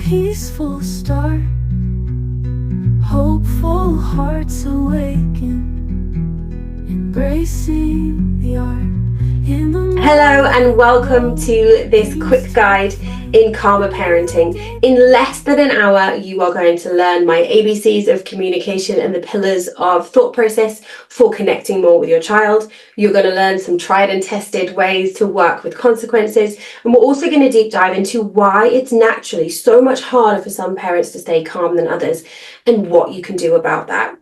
peaceful start. Hopeful hearts awaken, embracing the art in the Hello and welcome to this quick guide in calmer parenting. In less than an hour, you are going to learn my ABCs of communication and the pillars of thought process for connecting more with your child. You're going to learn some tried and tested ways to work with consequences. And we're also going to deep dive into why it's naturally so much harder for some parents to stay calm than others and what you can do about that.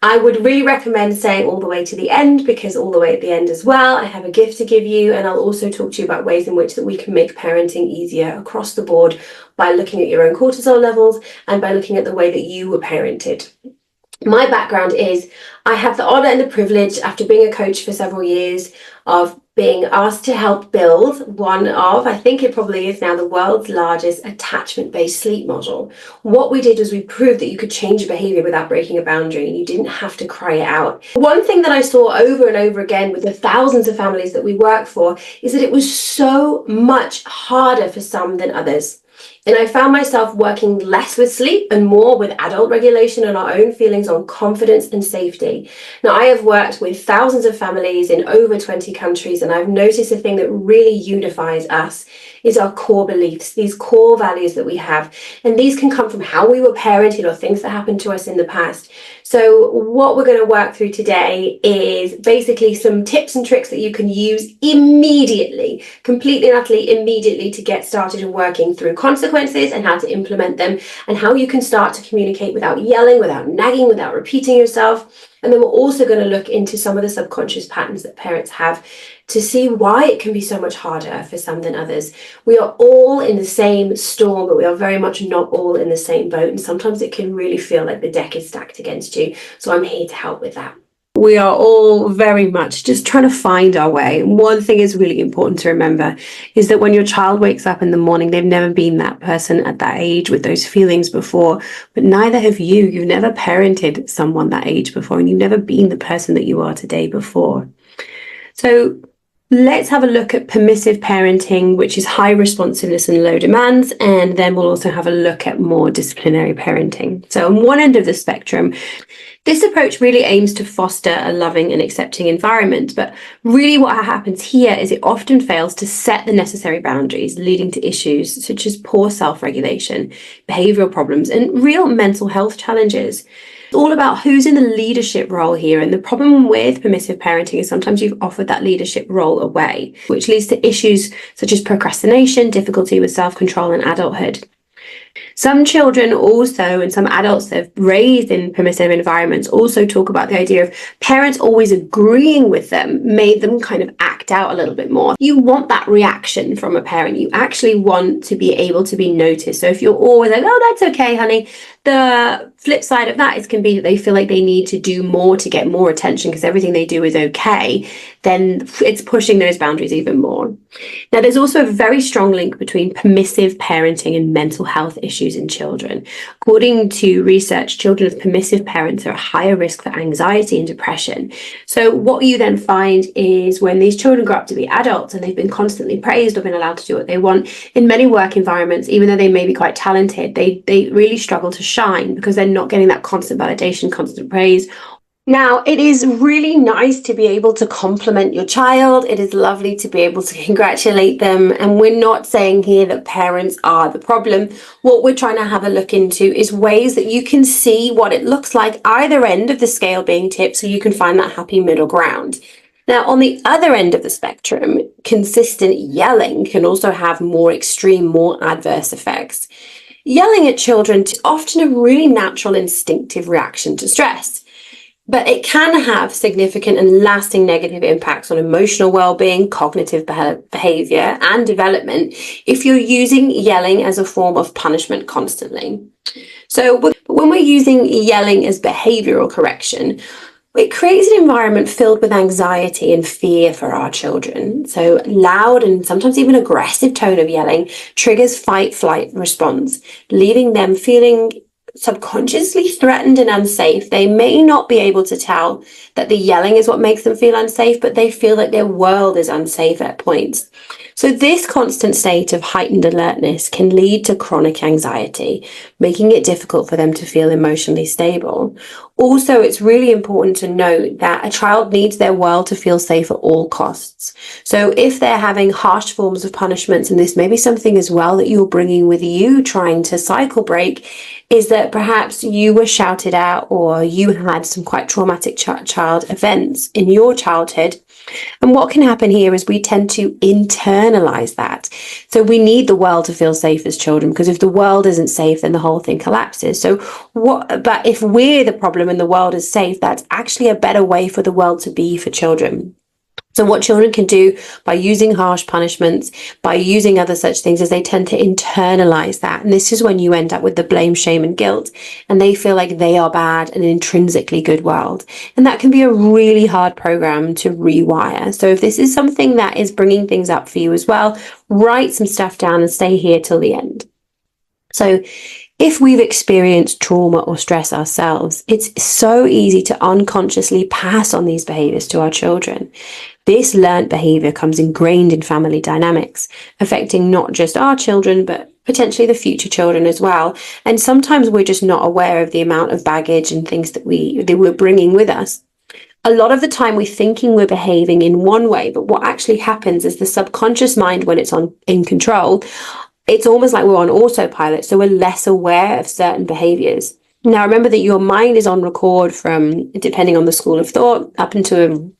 I would really recommend staying all the way to the end, because all the way at the end as well, I have a gift to give you, and I'll also talk to you about ways in which that we can make parenting easier across the board by looking at your own cortisol levels and by looking at the way that you were parented. My background is I have the honor and the privilege, after being a coach for several years, of being asked to help build one of, I think it probably is now, the world's largest attachment-based sleep model. What we did was we proved that you could change behavior without breaking a boundary, and you didn't have to cry it out. One thing that I saw over and over again with the thousands of families that we work for is that it was so much harder for some than others. And I found myself working less with sleep and more with adult regulation and our own feelings on confidence and safety. Now, I have worked with thousands of families in over 20 countries, and I've noticed a thing that really unifies us is our core beliefs, these core values that we have. And these can come from how we were parented or things that happened to us in the past. So what we're going to work through today is basically some tips and tricks that you can use immediately, completely and utterly immediately, to get started and working through consequences and how to implement them, and how you can start to communicate without yelling, without nagging, without repeating yourself. And then we're also going to look into some of the subconscious patterns that parents have to see why it can be so much harder for some than others. We are all in the same storm, but we are very much not all in the same boat. And sometimes it can really feel like the deck is stacked against you. So I'm here to help with that. We are all very much just trying to find our way. And one thing is really important to remember is that when your child wakes up in the morning, they've never been that person at that age with those feelings before, but neither have you. You've never parented someone that age before, and you've never been the person that you are today before. So let's have a look at permissive parenting, which is high responsiveness and low demands, and then we'll also have a look at more disciplinary parenting. So on one end of the spectrum, this approach really aims to foster a loving and accepting environment, but really what happens here is it often fails to set the necessary boundaries, leading to issues such as poor self-regulation, behavioral problems, and real mental health challenges. It's all about who's in the leadership role here, and the problem with permissive parenting is sometimes you've offered that leadership role away, which leads to issues such as procrastination, difficulty with self-control, and adulthood. Some children also, and some adults that have raised in permissive environments, also talk about the idea of parents always agreeing with them made them kind of act out a little bit more. You want that reaction from a parent. You actually want to be able to be noticed. So if you're always like, oh, that's okay, honey, the flip side of that can be that they feel like they need to do more to get more attention because everything they do is okay, then it's pushing those boundaries even more. Now, there's also a very strong link between permissive parenting and mental health issues in children. According to research, children of permissive parents are at higher risk for anxiety and depression. So what you then find is when these children grow up to be adults and they've been constantly praised or been allowed to do what they want in many work environments, even though they may be quite talented, they really struggle to shine because they're not getting that constant validation, constant praise. Now, it is really nice to be able to compliment your child. It is lovely to be able to congratulate them. And we're not saying here that parents are the problem. What we're trying to have a look into is ways that you can see what it looks like either end of the scale being tipped, so you can find that happy middle ground. Now, on the other end of the spectrum, consistent yelling can also have more extreme, more adverse effects. Yelling at children is often a really natural, instinctive reaction to stress, but it can have significant and lasting negative impacts on emotional well-being, cognitive behavior, and development if you're using yelling as a form of punishment constantly. So when we're using yelling as behavioral correction, it creates an environment filled with anxiety and fear for our children. So loud and sometimes even aggressive tone of yelling triggers fight-flight response, leaving them feeling subconsciously threatened and unsafe. They may not be able to tell that the yelling is what makes them feel unsafe, but they feel like their world is unsafe at points. So this constant state of heightened alertness can lead to chronic anxiety, making it difficult for them to feel emotionally stable. Also, it's really important to note that a child needs their world to feel safe at all costs. So if they're having harsh forms of punishments, and this may be something as well that you're bringing with you trying to cycle break, is that perhaps you were shouted at or you had some quite traumatic child events in your childhood. And what can happen here is we tend to internalize that. So we need the world to feel safe as children, because if the world isn't safe, then the whole thing collapses. But if we're the problem and the world is safe, that's actually a better way for the world to be for children. So what children can do by using harsh punishments, by using other such things, is they tend to internalize that. And this is when you end up with the blame, shame, and guilt, and they feel like they are bad in an intrinsically good world. And that can be a really hard program to rewire. So if this is something that is bringing things up for you as well, write some stuff down and stay here till the end. So if we've experienced trauma or stress ourselves, it's so easy to unconsciously pass on these behaviors to our children. This learned behavior comes ingrained in family dynamics, affecting not just our children, but potentially the future children as well. And sometimes we're just not aware of the amount of baggage and things that we're bringing with us. A lot of the time we're thinking we're behaving in one way, but what actually happens is the subconscious mind, when it's in control, it's almost like we're on autopilot, so we're less aware of certain behaviors. Now, remember that your mind is on record from, depending on the school of thought, up into,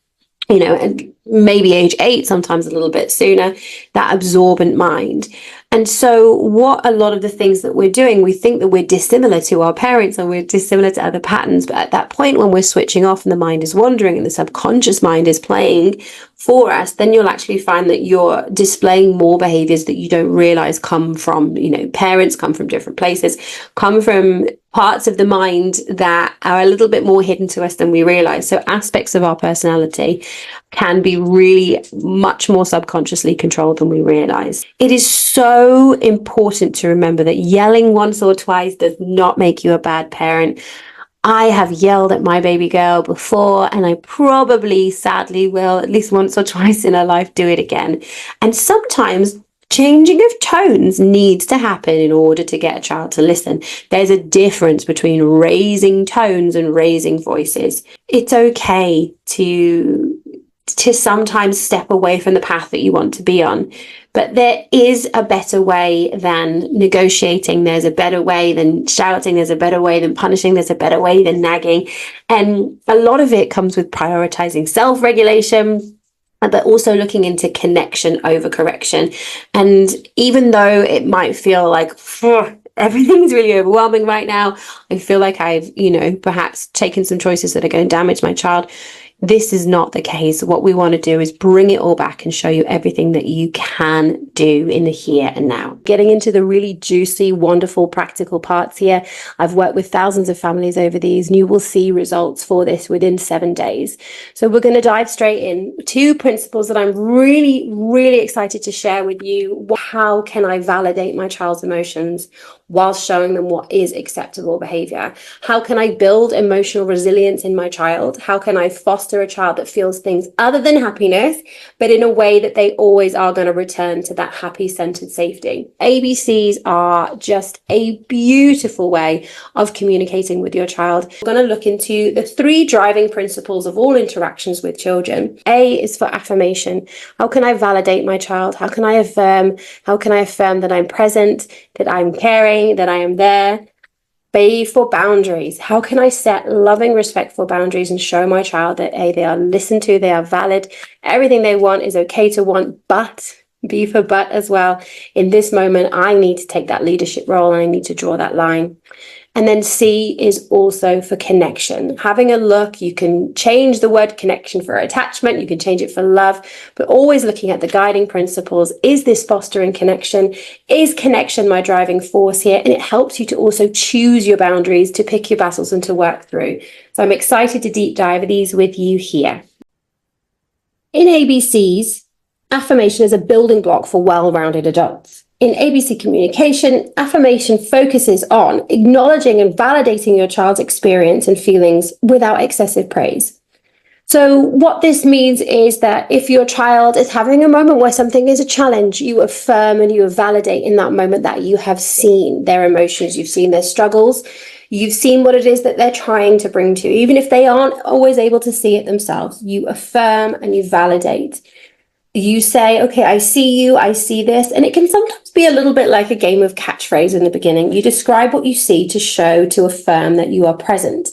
maybe age 8, sometimes a little bit sooner, that absorbent mind. And so what a lot of the things that we're doing, we think that we're dissimilar to our parents or we're dissimilar to other patterns. But at that point, when we're switching off and the mind is wandering and the subconscious mind is playing for us, then you'll actually find that you're displaying more behaviors that you don't realize come from, parents, come from different places, come from parts of the mind that are a little bit more hidden to us than we realize. So aspects of our personality can be really much more subconsciously controlled than we realize. It is so important to remember that yelling once or twice does not make you a bad parent. I have yelled at my baby girl before, and I probably, sadly, will at least once or twice in her life do it again. And sometimes changing of tones needs to happen in order to get a child to listen. There's a difference between raising tones and raising voices. It's okay to sometimes step away from the path that you want to be on. But there is a better way than negotiating. There's a better way than shouting. There's a better way than punishing. There's a better way than nagging. And a lot of it comes with prioritizing self-regulation, but also looking into connection over correction. And even though it might feel like everything's really overwhelming right now, I feel like I've, perhaps taken some choices that are going to damage my child, this is not the case. What we want to do is bring it all back and show you everything that you can do in the here and now. Getting into the really juicy, wonderful, practical parts here. I've worked with thousands of families over these, and you will see results for this within 7 days. So we're going to dive straight in. 2 principles that I'm really, really excited to share with you. How can I validate my child's emotions while showing them what is acceptable behavior? How can I build emotional resilience in my child? How can I foster a child that feels things other than happiness, but in a way that they always are going to return to that happy centered safety? ABCs are just a beautiful way of communicating with your child. We're going to look into the 3 driving principles of all interactions with children. A is for affirmation. How can I validate my child? How can I affirm? How can I affirm that I'm present, that I'm caring, that I am there? B for boundaries. How can I set loving, respectful boundaries and show my child that A, they are listened to, they are valid, everything they want is okay to want, but B for but as well. In this moment, I need to take that leadership role and I need to draw that line. And then C is also for connection. Having a look, you can change the word connection for attachment, you can change it for love, but always looking at the guiding principles. Is this fostering connection? Is connection my driving force here? And it helps you to also choose your boundaries, to pick your battles and to work through. So I'm excited to deep dive these with you here. In ABCs, affirmation is a building block for well-rounded adults. In ABC communication, affirmation focuses on acknowledging and validating your child's experience and feelings without excessive praise. So what this means is that if your child is having a moment where something is a challenge, you affirm and you validate in that moment that you have seen their emotions, you've seen their struggles, you've seen what it is that they're trying to bring to you. Even if they aren't always able to see it themselves, you affirm and you validate. You say, okay, I see you, I see this. And it can sometimes be a little bit like a game of catchphrase in the beginning. You describe what you see to show, to affirm that you are present.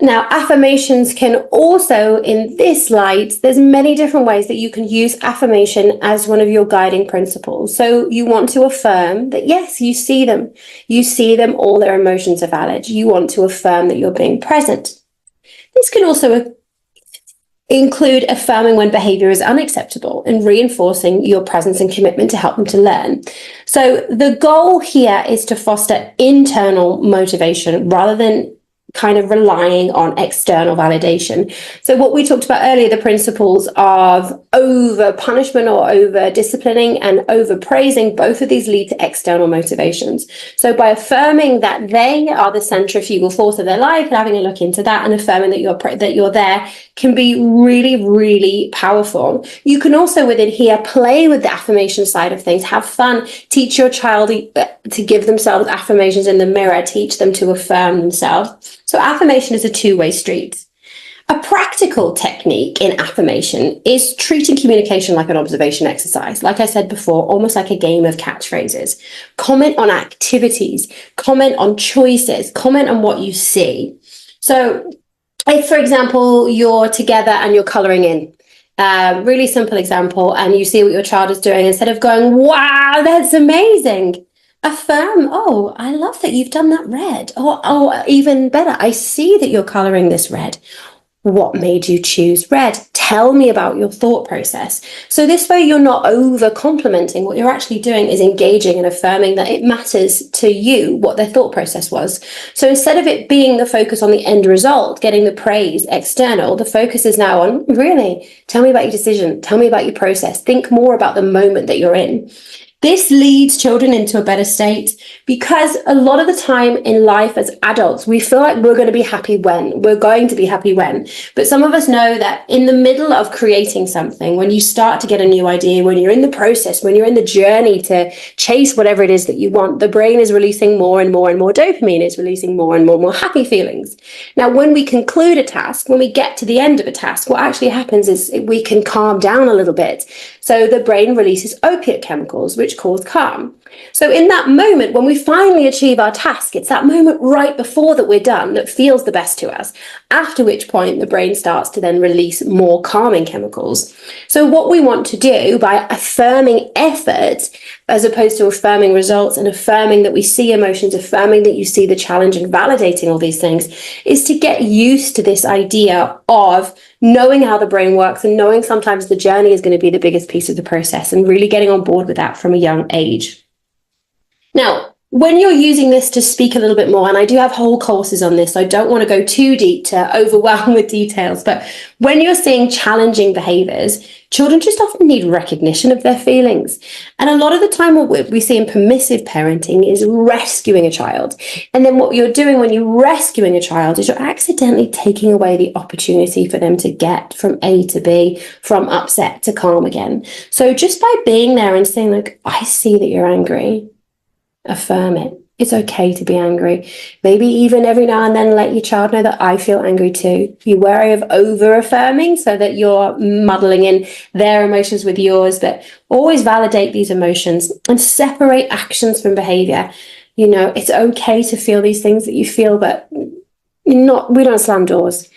Now, affirmations can also, in this light, there's many different ways that you can use affirmation as one of your guiding principles. So you want to affirm that, yes, you see them. You see them, all their emotions are valid. You want to affirm that you're being present. This can also include affirming when behavior is unacceptable and reinforcing your presence and commitment to help them to learn. So the goal here is to foster internal motivation rather than kind of relying on external validation. So what we talked about earlier, the principles of over punishment or over disciplining and over praising, both of these lead to external motivations. So by affirming that they are the centrifugal force of their life and having a look into that and affirming that you're there can be really, really powerful. You can also within here play with the affirmation side of things, have fun, teach your child to give themselves affirmations in the mirror, teach them to affirm themselves. So affirmation is a two-way street. A practical technique in affirmation is treating communication like an observation exercise. Like I said before, almost like a game of catchphrases. Comment on activities, comment on choices, comment on what you see. So if, for example, you're together and you're coloring in, really simple example, and you see what your child is doing, instead of going, wow, that's amazing, affirm, oh, I love that you've done that red. Oh, even better, I see that you're coloring this red. What made you choose red? Tell me about your thought process. So this way you're not over complimenting. What you're actually doing is engaging and affirming that it matters to you what their thought process was. So instead of it being the focus on the end result, getting the praise external, the focus is now on, really, tell me about your decision. Tell me about your process. Think more about the moment that you're in. This leads children into a better state because a lot of the time in life as adults, we feel like we're going to be happy when, but some of us know that in the middle of creating something, when you start to get a new idea, when you're in the process, when you're in the journey to chase whatever it is that you want, the brain is releasing more and more and more dopamine, it's releasing more and more happy feelings. Now, when we conclude a task, when we get to the end of a task, what actually happens is we can calm down a little bit. So the brain releases opiate chemicals, which cause calm. So in that moment, when we finally achieve our task, it's that moment right before that we're done that feels the best to us, after which point the brain starts to then release more calming chemicals. So what we want to do by affirming effort, as opposed to affirming results and affirming that we see emotions, affirming that you see the challenge and validating all these things, is to get used to this idea of knowing how the brain works and knowing sometimes the journey is going to be the biggest piece of the process and really getting on board with that from a young age. Now, when you're using this to speak a little bit more, and I do have whole courses on this, so I don't want to go too deep to overwhelm with details, but when you're seeing challenging behaviors, children just often need recognition of their feelings. And a lot of the time what we see in permissive parenting is rescuing a child. And then what you're doing when you're rescuing a child is you're accidentally taking away the opportunity for them to get from A to B, from upset to calm again. So just by being there and saying, like, I see that you're angry, affirm it. It's okay to be angry. Maybe even every now and then let your child know that I feel angry too. Be wary of over affirming so that you're muddling in their emotions with yours, but always validate these emotions and separate actions from behavior. You know, it's okay to feel these things that you feel, but we don't slam doors.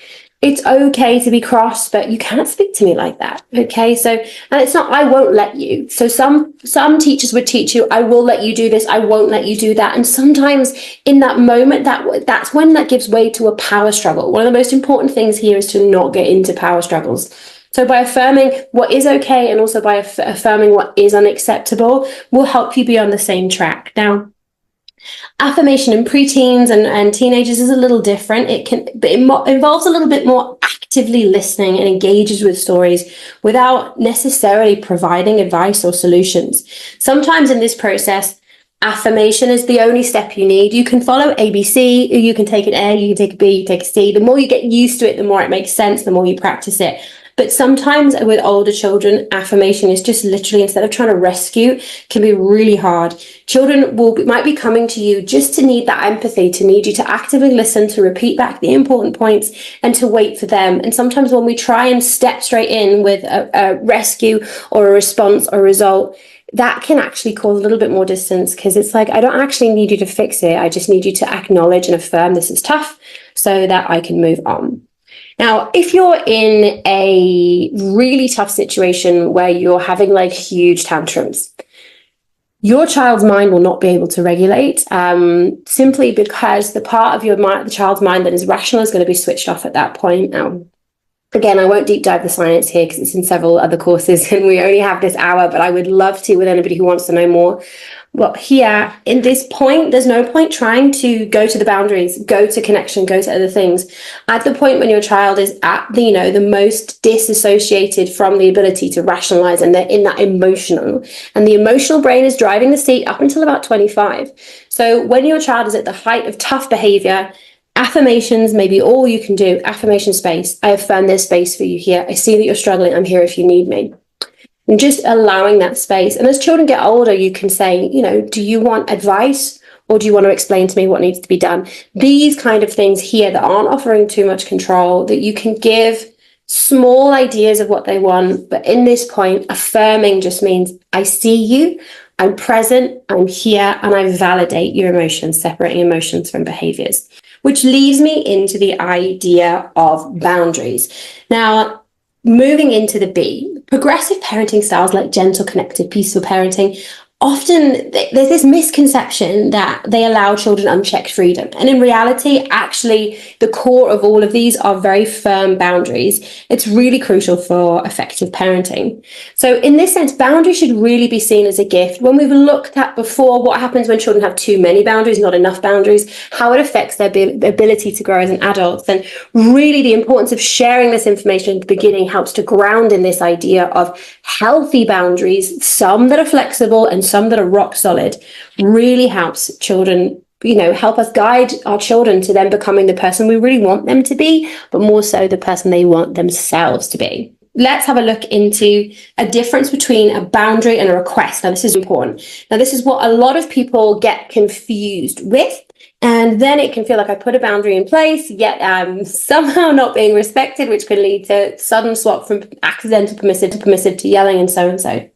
It's okay to be cross, but you can't speak to me like that. Okay. So, and it's not, I won't let you. So some teachers would teach you, I will let you do this. I won't let you do that. And sometimes in that moment, that's when that gives way to a power struggle. One of the most important things here is to not get into power struggles. So by affirming what is okay and also by affirming what is unacceptable will help you be on the same track. Now, affirmation in preteens and teenagers is a little different. It involves a little bit more actively listening and engages with stories without necessarily providing advice or solutions. Sometimes in this process, Affirmation is the only step you need. You can follow ABC, you can take an A, you can take a B, you can take a C. The more you get used to it, the more it makes sense, the more you practice it. But sometimes with older children, affirmation is just literally, instead of trying to rescue, can be really hard. Children might be coming to you just to need that empathy, to need you to actively listen, to repeat back the important points, and to wait for them. And sometimes when we try and step straight in with a rescue or a response or result, that can actually cause a little bit more distance, because it's like, I don't actually need you to fix it. I just need you to acknowledge and affirm this is tough so that I can move on. Now, if you're in a really tough situation where you're having like huge tantrums, your child's mind will not be able to regulate, simply because the part of the child's mind that is rational is going to be switched off at that point. Now, again, I won't deep dive the science here because it's in several other courses and we only have this hour, but I would love to with anybody who wants to know more. Well, here, in this point, there's no point trying to go to the boundaries, go to connection, go to other things. At the point when your child is at the most disassociated from the ability to rationalize, and they're in that emotional, and the emotional brain is driving the seat up until about 25. So when your child is at the height of tough behavior, affirmations may be all you can do. Affirmation space. I affirm there's space for you here. I see that you're struggling. I'm here if you need me. And just allowing that space. And as children get older, you can say, do you want advice, or do you want to explain to me what needs to be done? These kind of things here that aren't offering too much control, that you can give small ideas of what they want. But in this point, affirming just means I see you, I'm present, I'm here, and I validate your emotions, separating emotions from behaviors. Which leads me into the idea of boundaries. Now, moving into the B, progressive parenting styles like gentle, connected, peaceful parenting, often there's this misconception that they allow children unchecked freedom. And in reality, actually, the core of all of these are very firm boundaries. It's really crucial for effective parenting. So in this sense, boundaries should really be seen as a gift. When we've looked at before what happens when children have too many boundaries, not enough boundaries, how it affects their ability to grow as an adult, then really the importance of sharing this information at the beginning helps to ground in this idea of healthy boundaries, some that are flexible and some that are rock solid, really helps children, help us guide our children to them becoming the person we really want them to be, but more so the person they want themselves to be. Let's have a look into a difference between a boundary and a request. Now, this is important. Now, this is what a lot of people get confused with. And then it can feel like I put a boundary in place, yet somehow not being respected, which can lead to sudden swap from accidental permissive to yelling and so and so.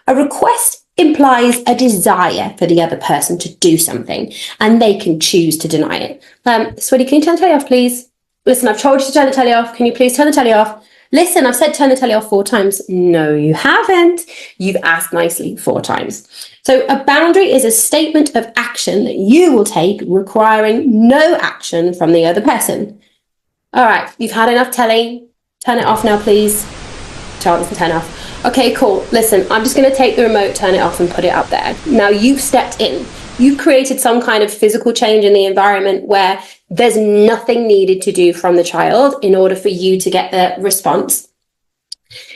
A request implies a desire for the other person to do something, and they can choose to deny it. Sweetie, can you turn the telly off, please? Listen, I've told you to turn the telly off. Can you please turn the telly off? Listen, I've said turn the telly off 4 times. No, you haven't. You've asked nicely 4 times. So a boundary is a statement of action that you will take requiring no action from the other person. All right, you've had enough telly. Turn it off now, please. Child doesn't turn off. Okay, cool. Listen, I'm just going to take the remote, turn it off and put it up there. Now you've stepped in. You've created some kind of physical change in the environment where there's nothing needed to do from the child in order for you to get the response.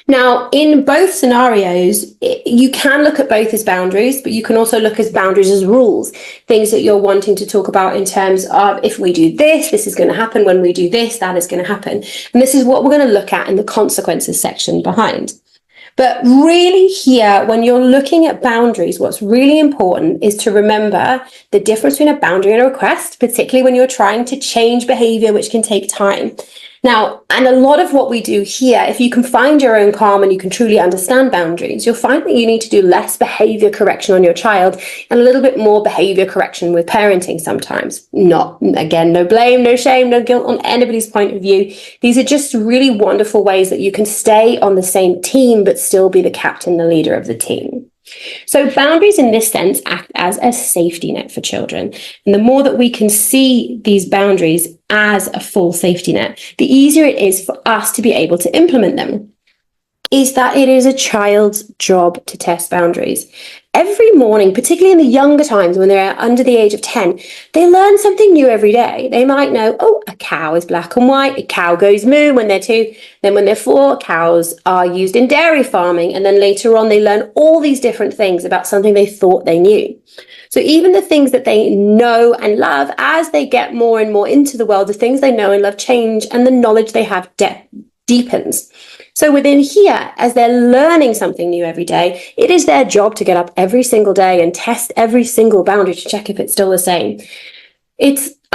Now, in both scenarios, you can look at both as boundaries, but you can also look at boundaries as rules, things that you're wanting to talk about in terms of if we do this, this is going to happen. When we do this, that is going to happen. And this is what we're going to look at in the consequences section behind. But really here, when you're looking at boundaries, what's really important is to remember the difference between a boundary and a request, particularly when you're trying to change behavior, which can take time. Now, and a lot of what we do here, if you can find your own calm and you can truly understand boundaries, you'll find that you need to do less behavior correction on your child and a little bit more behavior correction with parenting sometimes. Not, again, no blame, no shame, no guilt on anybody's point of view. These are just really wonderful ways that you can stay on the same team, but still be the captain, the leader of the team. So boundaries in this sense act as a safety net for children. And the more that we can see these boundaries as a full safety net, the easier it is for us to be able to implement them. Is that it is a child's job to test boundaries. every morning, particularly in the younger times when they're under the age of 10, they learn something new every day. They might know, oh, a cow is black and white, a cow goes moo when they're 2, then when they're 4, cows are used in dairy farming, and then later on they learn all these different things about something they thought they knew. So even the things that they know and love, as they get more and more into the world, the things they know and love change, and the knowledge they have deepens. So within here, as they're learning something new every day, it is their job to get up every single day and test every single boundary to check if it's still the same.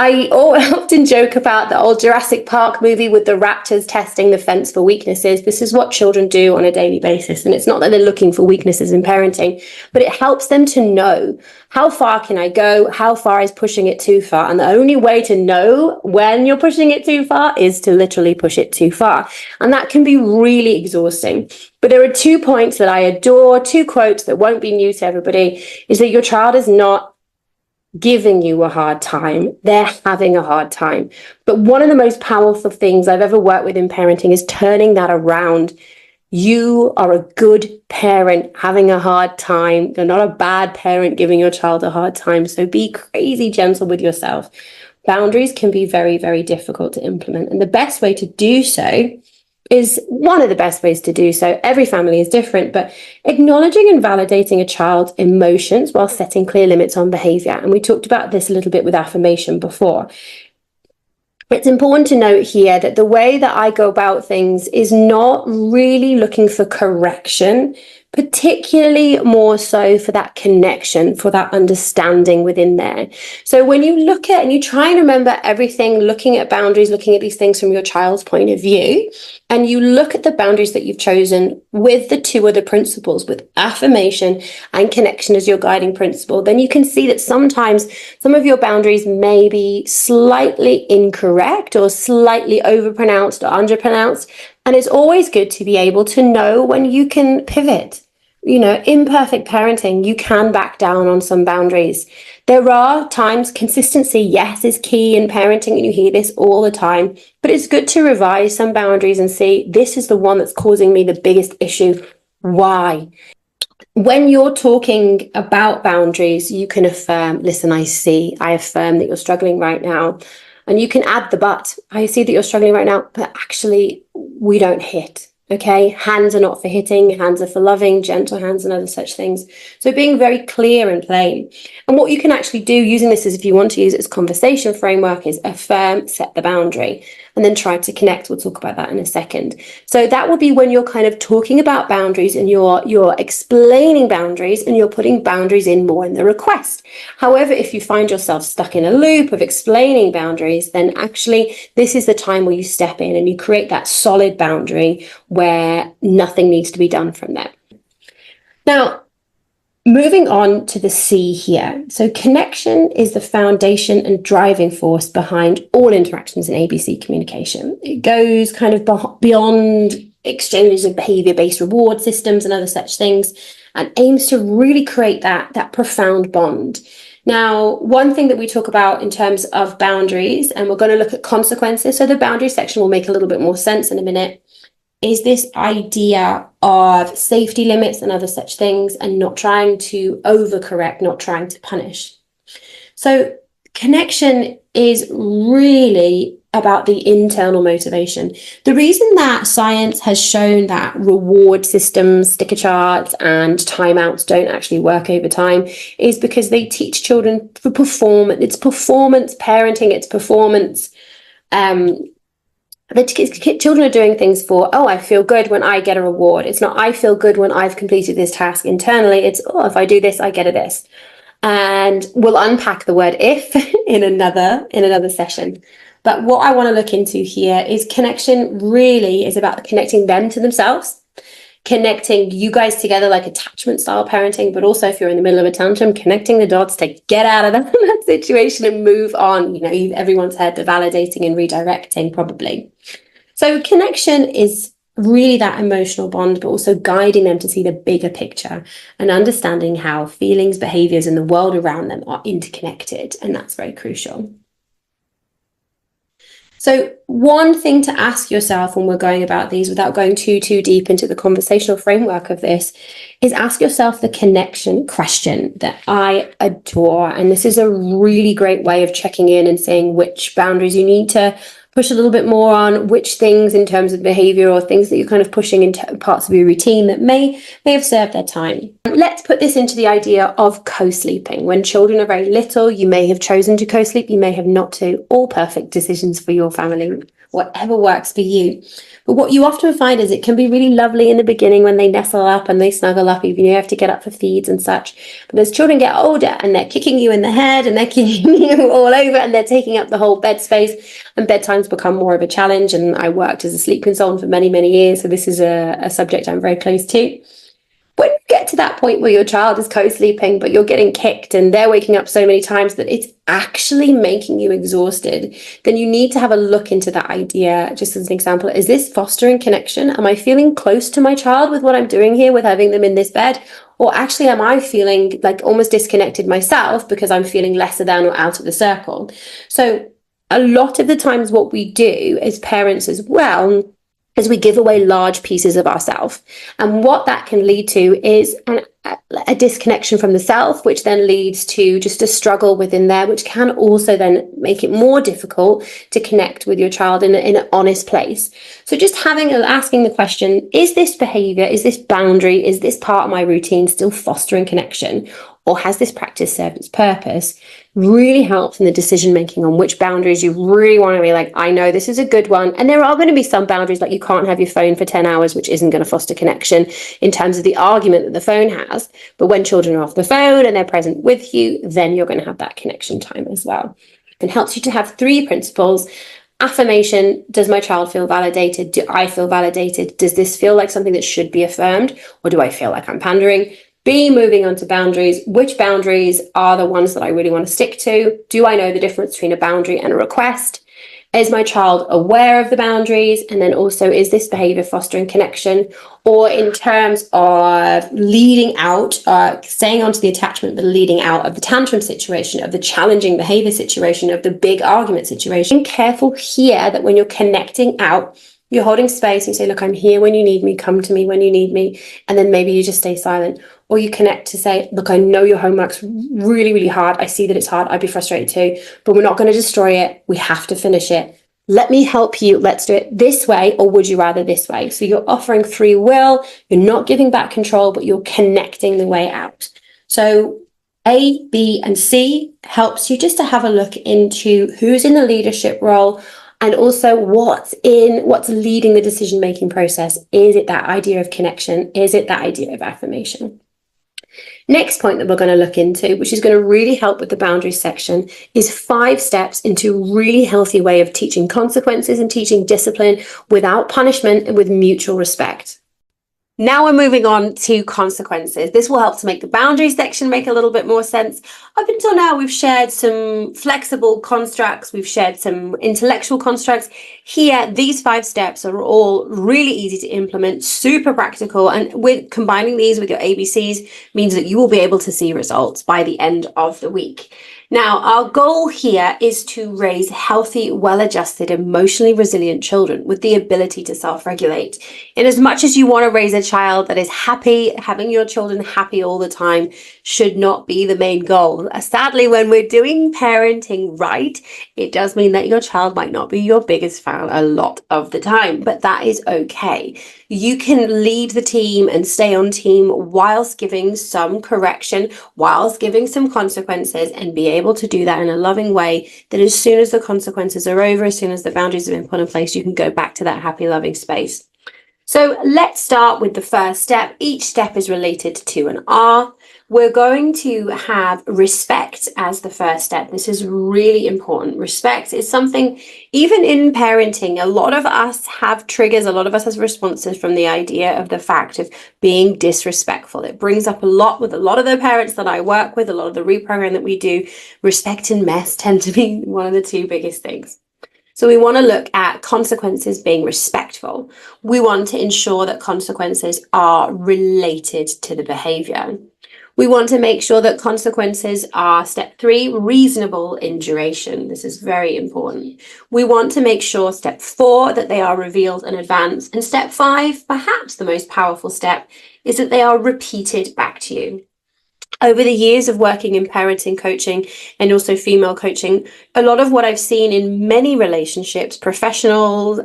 I often joke about the old Jurassic Park movie with the raptors testing the fence for weaknesses. This is what children do on a daily basis. And it's not that they're looking for weaknesses in parenting, but it helps them to know, how far can I go? How far is pushing it too far? And the only way to know when you're pushing it too far is to literally push it too far. And that can be really exhausting. But there are 2 points that I adore, 2 quotes that won't be new to everybody, is that your child is not giving you a hard time, they're having a hard time. But one of the most powerful things I've ever worked with in parenting is turning that around. You are a good parent having a hard time. You're not a bad parent giving your child a hard time. So be crazy gentle with yourself. Boundaries can be very, very difficult to implement. And the best way to do so is one of the best ways to do so. Every family is different, but acknowledging and validating a child's emotions while setting clear limits on behavior. And we talked about this a little bit with affirmation before. It's important to note here that the way that I go about things is not really looking for correction, particularly more so for that connection, for that understanding within there. So when you look at and you try and remember everything, looking at boundaries, looking at these things from your child's point of view, and you look at the boundaries that you've chosen with the 2 other principles, with affirmation and connection as your guiding principle, then you can see that sometimes some of your boundaries may be slightly incorrect or slightly overpronounced or underpronounced. And it's always good to be able to know when you can pivot. You know, imperfect parenting, you can back down on some boundaries. There are times consistency, yes, is key in parenting, and you hear this all the time, but it's good to revise some boundaries and see, this is the one that's causing me the biggest issue. Why? When you're talking about boundaries, you can affirm, listen, I affirm that you're struggling right now. And you can add the but. I see that you're struggling right now, but actually we don't hit. Okay, hands are not for hitting, hands are for loving, gentle hands and other such things. So being very clear and plain. And what you can actually do using this, is if you want to use it as conversation framework, is affirm, set the boundary, and then try to connect. We'll talk about that in a second. So that will be when you're kind of talking about boundaries and you're explaining boundaries and you're putting boundaries in more in the request. However, if you find yourself stuck in a loop of explaining boundaries, then actually this is the time where you step in and you create that solid boundary where nothing needs to be done from there. Now, moving on to the C here. So connection is the foundation and driving force behind all interactions in ABC communication. It goes kind of beyond exchanges of behavior-based reward systems and other such things, and aims to really create that profound bond. Now, one thing that we talk about in terms of boundaries, and we're going to look at consequences, so the boundary section will make a little bit more sense in a minute, is this idea of safety limits and other such things, and not trying to overcorrect, not trying to punish. So connection is really about the internal motivation. The reason that science has shown that reward systems, sticker charts, and timeouts don't actually work over time is because they teach children to perform. It's performance parenting, it's performance. The children are doing things for, oh, I feel good when I get a reward. It's not, I feel good when I've completed this task internally. It's, oh, if I do this, I get a this. And we'll unpack the word if in another session. But what I want to look into here is connection really is about connecting them to themselves, connecting you guys together like attachment style parenting, but also if you're in the middle of a tantrum, connecting the dots to get out of that situation and move on. You know, everyone's heard the validating and redirecting probably. So connection is really that emotional bond, but also guiding them to see the bigger picture and understanding how feelings, behaviors, and the world around them are interconnected. And that's very crucial. So one thing to ask yourself when we're going about these, without going too deep into the conversational framework of this, is ask yourself the connection question that I adore. And this is a really great way of checking in and saying which boundaries you need to push a little bit more on, which things in terms of behavior or things that you're kind of pushing into parts of your routine that may have served their time. Let's put this into the idea of co-sleeping. When children are very little, you may have chosen to co-sleep, you may have not to. All perfect decisions for your family, whatever works for you. But what you often find is it can be really lovely in the beginning when they nestle up and they snuggle up, even you have to get up for feeds and such. But as children get older and they're kicking you in the head and they're kicking you all over and they're taking up the whole bed space, and bedtime's become more of a challenge. And I worked as a sleep consultant for many years, so this is a subject I'm very close to. When you get to that point where your child is co-sleeping, but you're getting kicked and they're waking up so many times that it's actually making you exhausted, then you need to have a look into that idea. Just as an example, is this fostering connection? Am I feeling close to my child with what I'm doing here, with having them in this bed? Or actually, am I feeling like almost disconnected myself because I'm feeling lesser than or out of the circle? So a lot of the times what we do as parents as well is we give away large pieces of ourselves. And what that can lead to is a disconnection from the self, which then leads to just a struggle within there, which can also then make it more difficult to connect with your child in an honest place. So just asking the question, is this behavior, is this boundary, is this part of my routine still fostering connection? Or has this practice served its purpose? Really helps in the decision making on which boundaries you really want to be like, I know this is a good one. And there are going to be some boundaries, like you can't have your phone for 10 hours, which isn't going to foster connection in terms of the argument that the phone has. But when children are off the phone and they're present with you, then you're going to have that connection time as well. It helps you to have 3 principles. Affirmation: does my child feel validated? Do I feel validated? Does this feel like something that should be affirmed? Or do I feel like I'm pandering? B, moving on to boundaries. Which boundaries are the ones that I really want to stick to? Do I know the difference between a boundary and a request? Is my child aware of the boundaries? And then also, is this behavior fostering connection? Or in terms of leading out, staying onto the attachment, but leading out of the tantrum situation, of the challenging behavior situation, of the big argument situation. Be careful here that when you're connecting out, you're holding space and you say, look, I'm here when you need me, come to me when you need me. And then maybe you just stay silent. Or you connect to say, look, I know your homework's really hard. I see that it's hard. I'd be frustrated too, but we're not going to destroy it. We have to finish it. Let me help you. Let's do it this way, or would you rather this way? So you're offering free will. You're not giving back control, but you're connecting the way out. So A, B, and C helps you just to have a look into who's in the leadership role, and also what's leading the decision-making process. Is it that idea of connection? Is it that idea of affirmation? Next point that we're going to look into, which is going to really help with the boundaries section, is 5 steps into a really healthy way of teaching consequences and teaching discipline without punishment and with mutual respect. Now we're moving on to consequences. This will help to make the boundaries section make a little bit more sense. Up until now, we've shared some flexible constructs. We've shared some intellectual constructs. Here, these 5 steps are all really easy to implement, super practical. And with combining these with your ABCs means that you will be able to see results by the end of the week. Now, our goal here is to raise healthy, well-adjusted, emotionally resilient children with the ability to self-regulate. In as much as you want to raise a child that is happy, having your children happy all the time should not be the main goal. Sadly, when we're doing parenting right, it does mean that your child might not be your biggest fan a lot of the time, but that is okay. You can lead the team and stay on team whilst giving some correction, whilst giving some consequences, and be able to do that in a loving way, that as soon as the consequences are over, as soon as the boundaries have been put in place, you can go back to that happy, loving space. So let's start with the first step. Each step is related to an R. We're going to have respect as the first step. This is really important. Respect is something, even in parenting, a lot of us have triggers, a lot of us have responses from the idea of the fact of being disrespectful. It brings up a lot with a lot of the parents that I work with, a lot of the reprogramming that we do. Respect and mess tend to be one of the 2 biggest things. So we want to look at consequences being respectful. We want to ensure that consequences are related to the behavior. We want to make sure that consequences are, step 3, reasonable in duration. This is very important. We want to make sure, step 4, that they are revealed in advance. And step 5, perhaps the most powerful step, is that they are repeated back to you. Over the years of working in parenting coaching and also female coaching, a lot of what I've seen in many relationships, professional,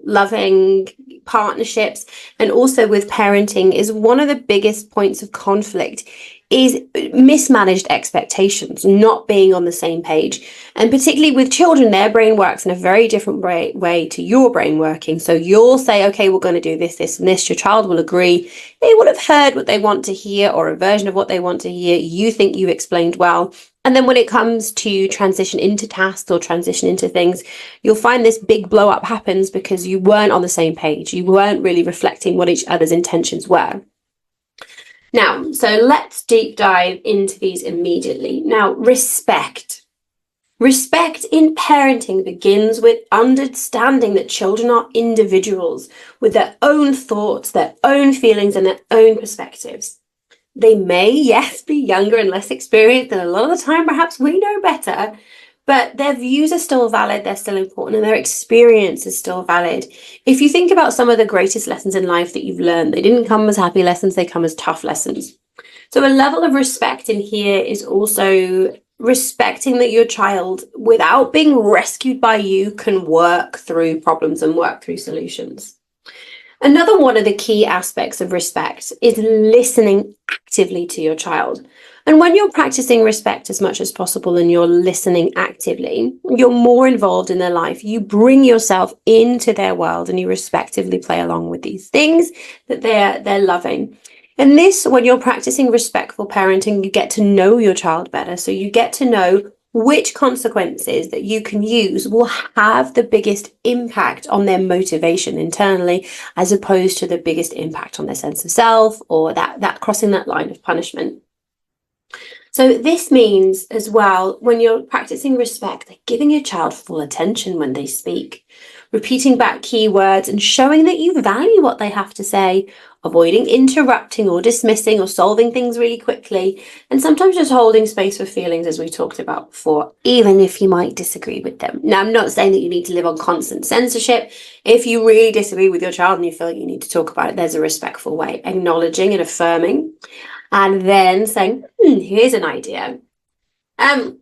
loving partnerships, and also with parenting, is one of the biggest points of conflict is mismanaged expectations, not being on the same page. And particularly with children, their brain works in a very different way to your brain working. So you'll say, okay, we're going to do this, this, and this. Your child will agree. They will have heard what they want to hear, or a version of what they want to hear. You think you explained well. And then when it comes to transition into tasks or transition into things, you'll find this big blow up happens because you weren't on the same page. You weren't really reflecting what each other's intentions were. Now, so let's deep dive into these immediately. Now, respect. Respect in parenting begins with understanding that children are individuals with their own thoughts, their own feelings, and their own perspectives. They may, yes, be younger and less experienced, and a lot of the time perhaps we know better, but their views are still valid, they're still important, and their experience is still valid. If you think about some of the greatest lessons in life that you've learned, they didn't come as happy lessons, they come as tough lessons. So a level of respect in here is also respecting that your child, without being rescued by you, can work through problems and work through solutions. Another one of the key aspects of respect is listening actively to your child. And when you're practicing respect as much as possible and you're listening actively, you're more involved in their life. You bring yourself into their world and you respectively play along with these things that they're loving. And this, when you're practicing respectful parenting, you get to know your child better. So you get to know which consequences that you can use will have the biggest impact on their motivation internally, as opposed to the biggest impact on their sense of self, or that crossing that line of punishment. So this means as well, when you're practicing respect, giving your child full attention when they speak, repeating back key words and showing that you value what they have to say, avoiding interrupting or dismissing or solving things really quickly, and sometimes just holding space for feelings, as we talked about before, even if you might disagree with them. Now, I'm not saying that you need to live on constant censorship. If you really disagree with your child and you feel like you need to talk about it, there's a respectful way, acknowledging and affirming, and then saying, here's an idea. And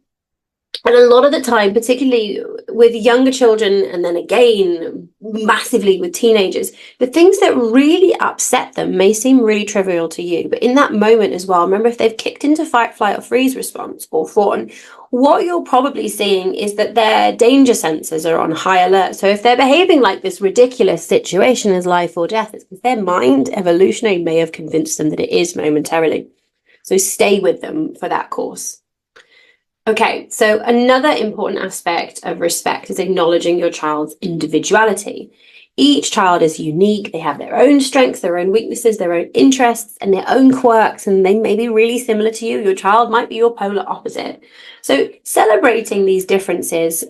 a lot of the time, particularly with younger children, and then again, massively with teenagers, the things that really upset them may seem really trivial to you. But in that moment as well, remember, if they've kicked into fight, flight, or freeze response or fawn, what you're probably seeing is that their danger sensors are on high alert. So if they're behaving like this ridiculous situation is life or death, it's because their mind evolutionary may have convinced them that it is momentarily. So stay with them for that course. Okay, so another important aspect of respect is acknowledging your child's individuality. Each child is unique. They have their own strengths, their own weaknesses, their own interests, and their own quirks, and they may be really similar to you. Your child might be your polar opposite. So celebrating these differences,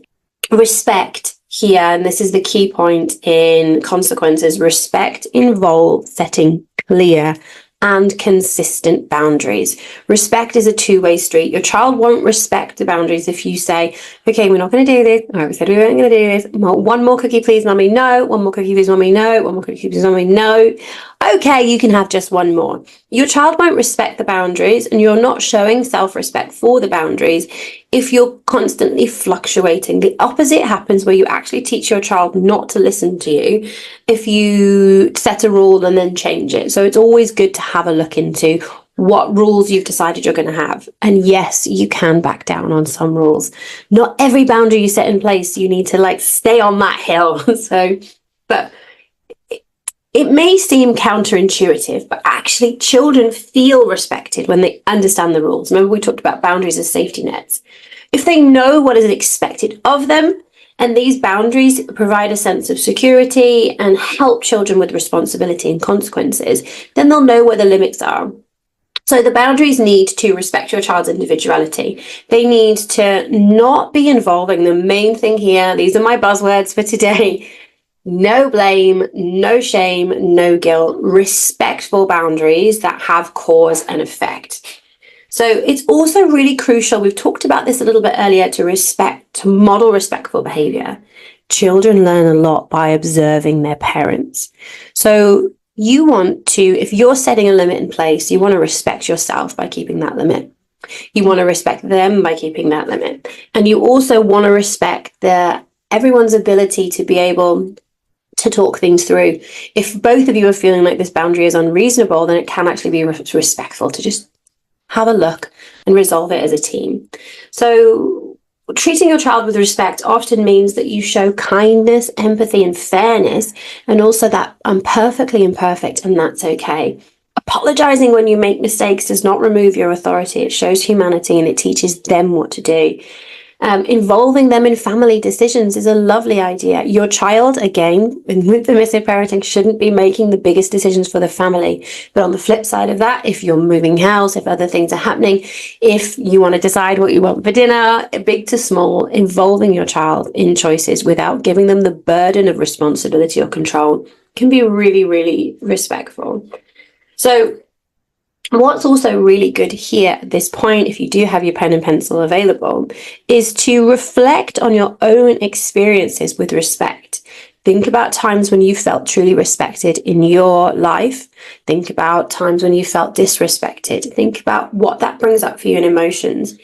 respect here, and this is the key point in consequences, respect involves setting clear and consistent boundaries. Respect is a two-way street. Your child won't respect the boundaries if you say, okay, we're not going to do this. All right, we said we weren't going to do this. One more cookie, please, mummy. No. One more cookie, please, mummy. No. One more cookie, please, mummy. No. Okay, you can have just one more. Your child won't respect the boundaries, and you're not showing self-respect for the boundaries if you're constantly fluctuating. The opposite happens, where you actually teach your child not to listen to you if you set a rule and then change it. So it's always good to have a look into what rules you've decided you're going to have. And yes, you can back down on some rules. Not every boundary you set in place, you need to stay on that hill. But it may seem counterintuitive, but actually children feel respected when they understand the rules. Remember, we talked about boundaries as safety nets. If they know what is expected of them, and these boundaries provide a sense of security and help children with responsibility and consequences, then they'll know where the limits are. So the boundaries need to respect your child's individuality. They need to not be involving, the main thing here, these are my buzzwords for today, no blame, no shame, no guilt, respectful boundaries that have cause and effect. So it's also really crucial, we've talked about this a little bit earlier, to model respectful behavior. Children learn a lot by observing their parents. So you want to, if you're setting a limit in place, you want to respect yourself by keeping that limit. You want to respect them by keeping that limit. And you also want to respect everyone's ability to be able to talk things through. If both of you are feeling like this boundary is unreasonable, then it can actually be respectful to just have a look and resolve it as a team. So treating your child with respect often means that you show kindness, empathy, and fairness, and also that I'm perfectly imperfect and that's okay. Apologizing when you make mistakes does not remove your authority. It shows humanity and it teaches them what to do. Involving them in family decisions is a lovely idea. Your child, again, with permissive parenting, shouldn't be making the biggest decisions for the family. But on the flip side of that, if you're moving house, if other things are happening, if you want to decide what you want for dinner, big to small, involving your child in choices without giving them the burden of responsibility or control can be really, really respectful. So what's also really good here at this point, if you do have your pen and pencil available, is to reflect on your own experiences with respect. Think about times when you felt truly respected in your life. Think about times when you felt disrespected. Think about what that brings up for you in emotions.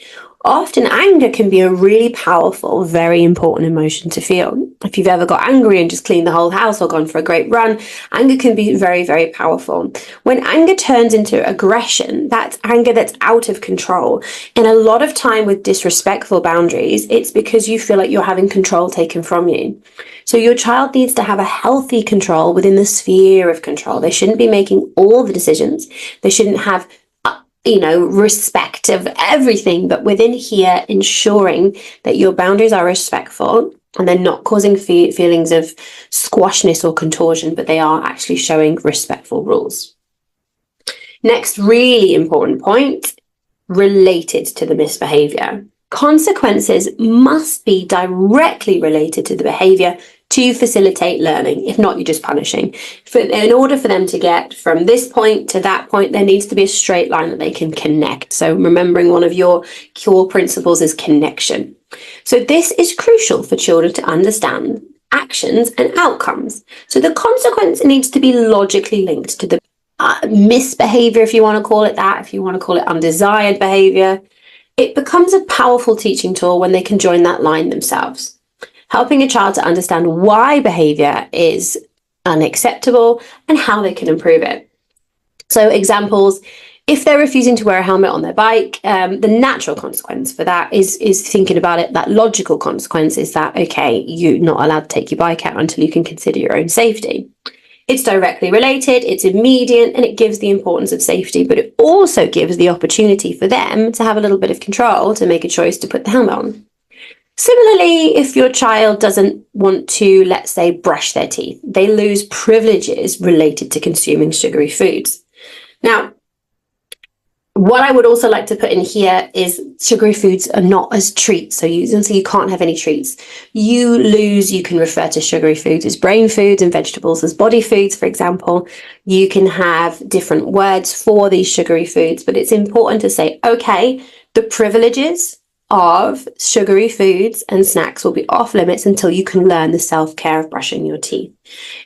Often anger can be a really powerful, very important emotion to feel. If you've ever got angry and just cleaned the whole house or gone for a great run, anger can be very, very powerful. When anger turns into aggression, that's anger that's out of control. And a lot of time with disrespectful boundaries, it's because you feel like you're having control taken from you. So your child needs to have a healthy control within the sphere of control. They shouldn't be making all the decisions. They shouldn't have respect of everything, but within here, ensuring that your boundaries are respectful and they're not causing feelings of squashness or contortion, but they are actually showing respectful rules. Next, really important point related to the misbehavior. Consequences must be directly related to the behavior to facilitate learning. If not, you're just punishing. In order for them to get from this point to that point, there needs to be a straight line that they can connect. So remembering one of your core principles is connection. So this is crucial for children to understand actions and outcomes. So the consequence needs to be logically linked to the misbehavior, if you want to call it that, if you want to call it undesired behavior. It becomes a powerful teaching tool when they can join that line themselves, helping a child to understand why behavior is unacceptable and how they can improve it. So examples, if they're refusing to wear a helmet on their bike, the natural consequence for that is thinking about it, that logical consequence is that, okay, you're not allowed to take your bike out until you can consider your own safety. It's directly related, it's immediate, and it gives the importance of safety, but it also gives the opportunity for them to have a little bit of control to make a choice to put the helmet on. Similarly, if your child doesn't want to, let's say, brush their teeth, they lose privileges related to consuming sugary foods. Now, what I would also like to put in here is sugary foods are not as treats. So you can't have any treats. You can refer to sugary foods as brain foods and vegetables as body foods, for example. You can have different words for these sugary foods, but it's important to say, okay, the privileges of sugary foods and snacks will be off limits until you can learn the self-care of brushing your teeth.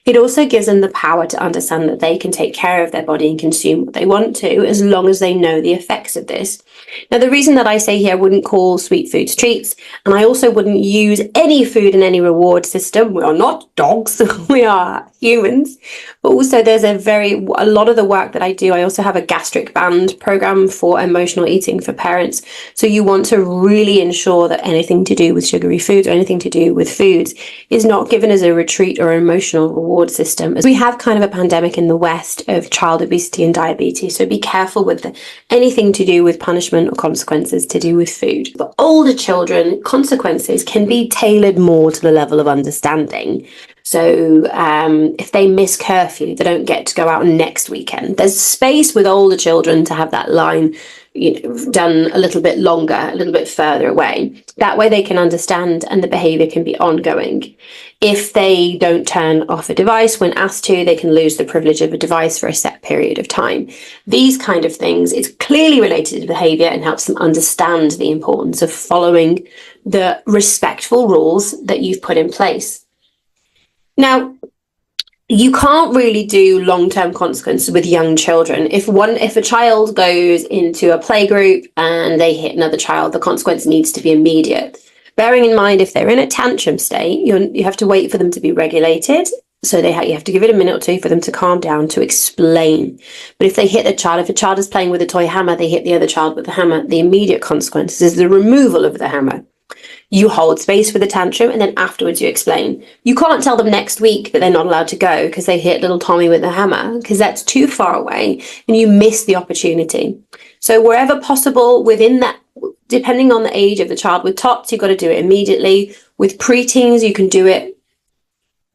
It also gives them the power to understand that they can take care of their body and consume what they want to, as long as they know the effects of this. Now, the reason that I say here I wouldn't call sweet foods treats, and I also wouldn't use any food in any reward system. We are not dogs, we are humans. But also there's a lot of the work that I do, I also have a gastric band program for emotional eating for parents. So you want to really ensure that anything to do with sugary foods or anything to do with foods is not given as a retreat or emotional reward system. We have kind of a pandemic in the West of child obesity and diabetes, so be careful with anything to do with punishment or consequences to do with food. For older children, consequences can be tailored more to the level of understanding. So if they miss curfew, they don't get to go out next weekend. There's space with older children to have that line done a little bit longer, a little bit further away. That way they can understand and the behavior can be ongoing. If they don't turn off a device when asked to, they can lose the privilege of a device for a set period of time. These kind of things, it's clearly related to behavior and helps them understand the importance of following the respectful rules that you've put in place. Now, you can't really do long-term consequences with young children. If a child goes into a playgroup and they hit another child, the consequence needs to be immediate. Bearing in mind, if they're in a tantrum state, you have to wait for them to be regulated. So you have to give it a minute or two for them to calm down, to explain. But if they hit a child, if a child is playing with a toy hammer, they hit the other child with the hammer, the immediate consequence is the removal of the hammer. You hold space for the tantrum and then afterwards you explain. You can't tell them next week that they're not allowed to go because they hit little Tommy with the hammer, because that's too far away and you miss the opportunity. So wherever possible within that, depending on the age of the child, with tots, you've got to do it immediately. With preteens, you can do it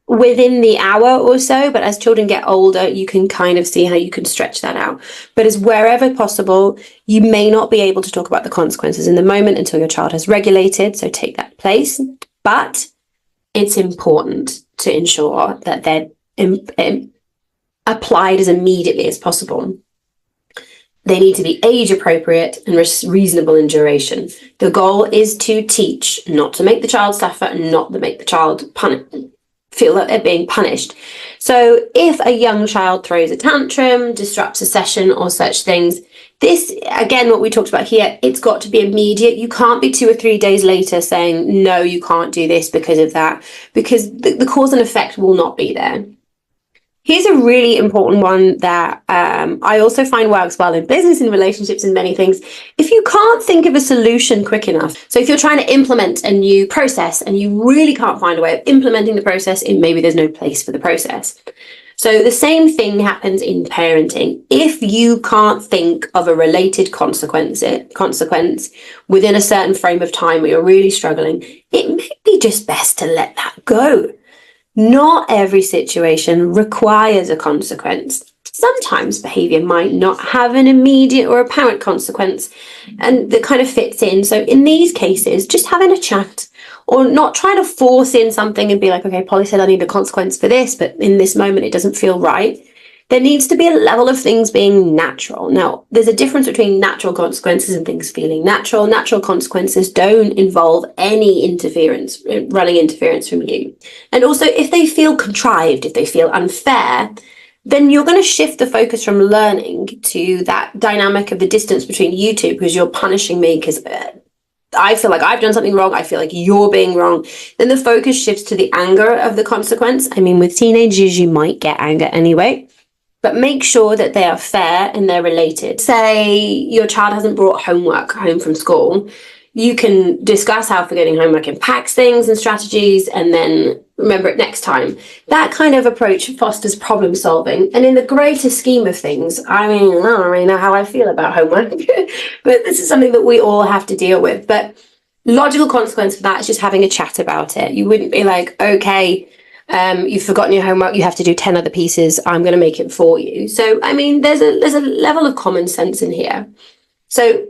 within the hour or so, but as children get older, you can kind of see how you can stretch that out. But as wherever possible, you may not be able to talk about the consequences in the moment until your child has regulated, so take that place. But it's important to ensure that they're applied as immediately as possible. They need to be age appropriate and reasonable in duration. The goal is to teach, not to make the child suffer and not to make the child feel that they're being punished. So if a young child throws a tantrum, disrupts a session or such things, this, again, what we talked about here, it's got to be immediate. You can't be 2 or 3 days later saying, no, you can't do this because of that, because the cause and effect will not be there. Here's a really important one that I also find works well in business, in relationships, and many things. If you can't think of a solution quick enough, so if you're trying to implement a new process and you really can't find a way of implementing the process, maybe there's no place for the process. So the same thing happens in parenting. If you can't think of a related consequence within a certain frame of time where you're really struggling, it may be just best to let that go. Not every situation requires a consequence. Sometimes behavior might not have an immediate or apparent consequence, and that kind of fits in. So in these cases, just having a chat, or not trying to force in something and be like, okay, Polly said I need a consequence for this, but in this moment it doesn't feel right. There needs to be a level of things being natural. Now, there's a difference between natural consequences and things feeling natural. Natural consequences don't involve any running interference from you. And also, if they feel contrived, if they feel unfair, then you're going to shift the focus from learning to that dynamic of the distance between you two, because you're punishing me because I feel like I've done something wrong. I feel like you're being wrong. Then the focus shifts to the anger of the consequence. I mean, with teenagers, you might get anger anyway. But make sure that they are fair and they're related. Say your child hasn't brought homework home from school. You can discuss how forgetting homework impacts things and strategies, and then remember it next time. That kind of approach fosters problem solving. And in the greater scheme of things, I mean, I don't really know how I feel about homework, but this is something that we all have to deal with. But logical consequence for that is just having a chat about it. You wouldn't be like, okay, you've forgotten your homework, you have to do 10 other pieces, I'm going to make it for you. So, I mean, there's a level of common sense in here. So,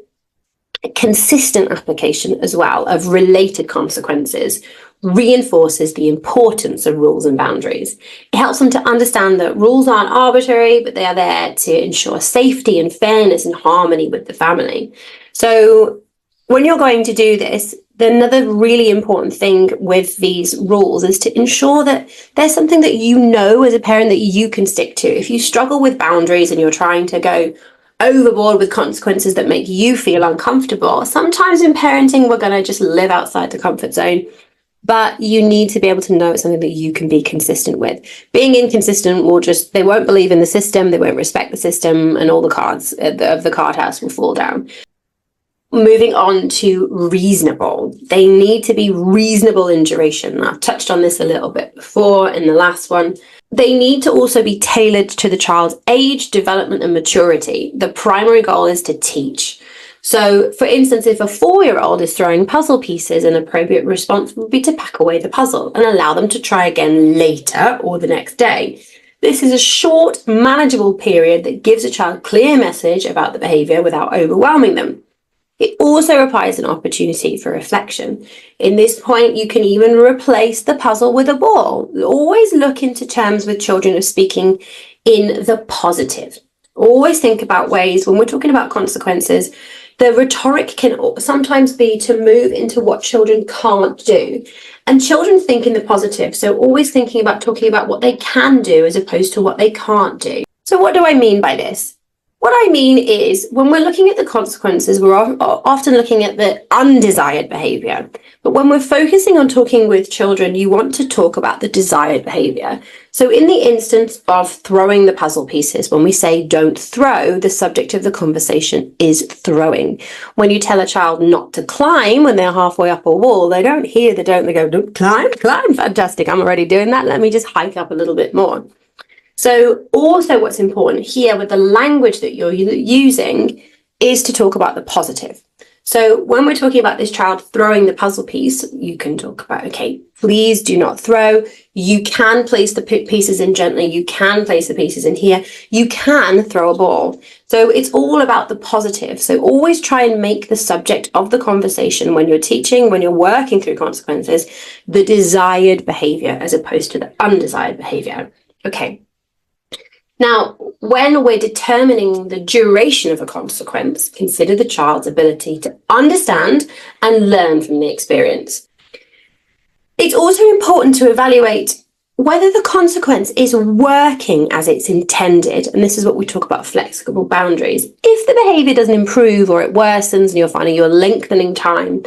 consistent application as well of related consequences reinforces the importance of rules and boundaries. It helps them to understand that rules aren't arbitrary, but they are there to ensure safety and fairness and harmony with the family. So, when you're going to do this, another really important thing with these rules is to ensure that there's something that you know as a parent that you can stick to. If you struggle with boundaries and you're trying to go overboard with consequences that make you feel uncomfortable, sometimes in parenting we're going to just live outside the comfort zone. But you need to be able to know it's something that you can be consistent with. Being inconsistent they won't believe in the system, they won't respect the system, and all the cards of the card house will fall down. Moving on to reasonable. They need to be reasonable in duration. I've touched on this a little bit before in the last one. They need to also be tailored to the child's age, development, and maturity. The primary goal is to teach. So, for instance, if a 4-year-old is throwing puzzle pieces, an appropriate response would be to pack away the puzzle and allow them to try again later or the next day. This is a short, manageable period that gives a child clear message about the behaviour without overwhelming them. It also provides an opportunity for reflection. In this point, you can even replace the puzzle with a ball. Always look into terms with children of speaking in the positive. Always think about ways, when we're talking about consequences, the rhetoric can sometimes be to move into what children can't do. And children think in the positive, so always thinking about talking about what they can do as opposed to what they can't do. So what do I mean by this? What I mean is, when we're looking at the consequences, we're often looking at the undesired behaviour. But when we're focusing on talking with children, you want to talk about the desired behaviour. So in the instance of throwing the puzzle pieces, when we say don't throw, the subject of the conversation is throwing. When you tell a child not to climb when they're halfway up a wall, they don't hear the don't, they go, don't climb, fantastic, I'm already doing that, let me just hike up a little bit more. So also what's important here with the language that you're using is to talk about the positive. So when we're talking about this child throwing the puzzle piece, you can talk about, okay, please do not throw. You can place the pieces in gently. You can place the pieces in here. You can throw a ball. So it's all about the positive. So always try and make the subject of the conversation when you're teaching, when you're working through consequences, the desired behavior as opposed to the undesired behavior. Okay. Now, when we're determining the duration of a consequence, consider the child's ability to understand and learn from the experience. It's also important to evaluate whether the consequence is working as it's intended, and this is what we talk about flexible boundaries. If the behaviour doesn't improve or it worsens and you're finding you're lengthening time,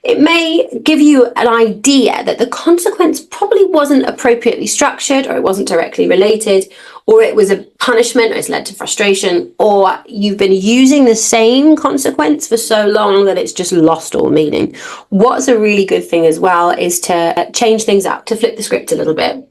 it may give you an idea that the consequence probably wasn't appropriately structured, or it wasn't directly related, or it was a punishment, or it's led to frustration, or you've been using the same consequence for so long that it's just lost all meaning. What's a really good thing as well is to change things up, to flip the script a little bit.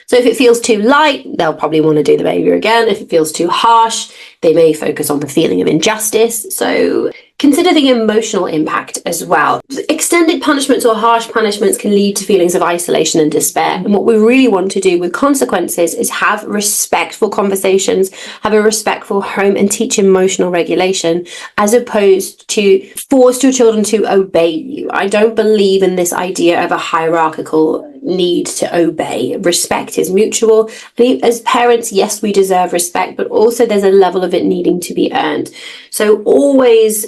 So if it feels too light, they'll probably want to do the behaviour again. If it feels too harsh, they may focus on the feeling of injustice. So consider the emotional impact as well. Extended punishments or harsh punishments can lead to feelings of isolation and despair. And what we really want to do with consequences is have respectful conversations, have a respectful home, and teach emotional regulation, as opposed to force your children to obey you. I don't believe in this idea of a hierarchical need to obey. Respect is mutual. As parents, yes, we deserve respect, but also there's a level of it needing to be earned. So always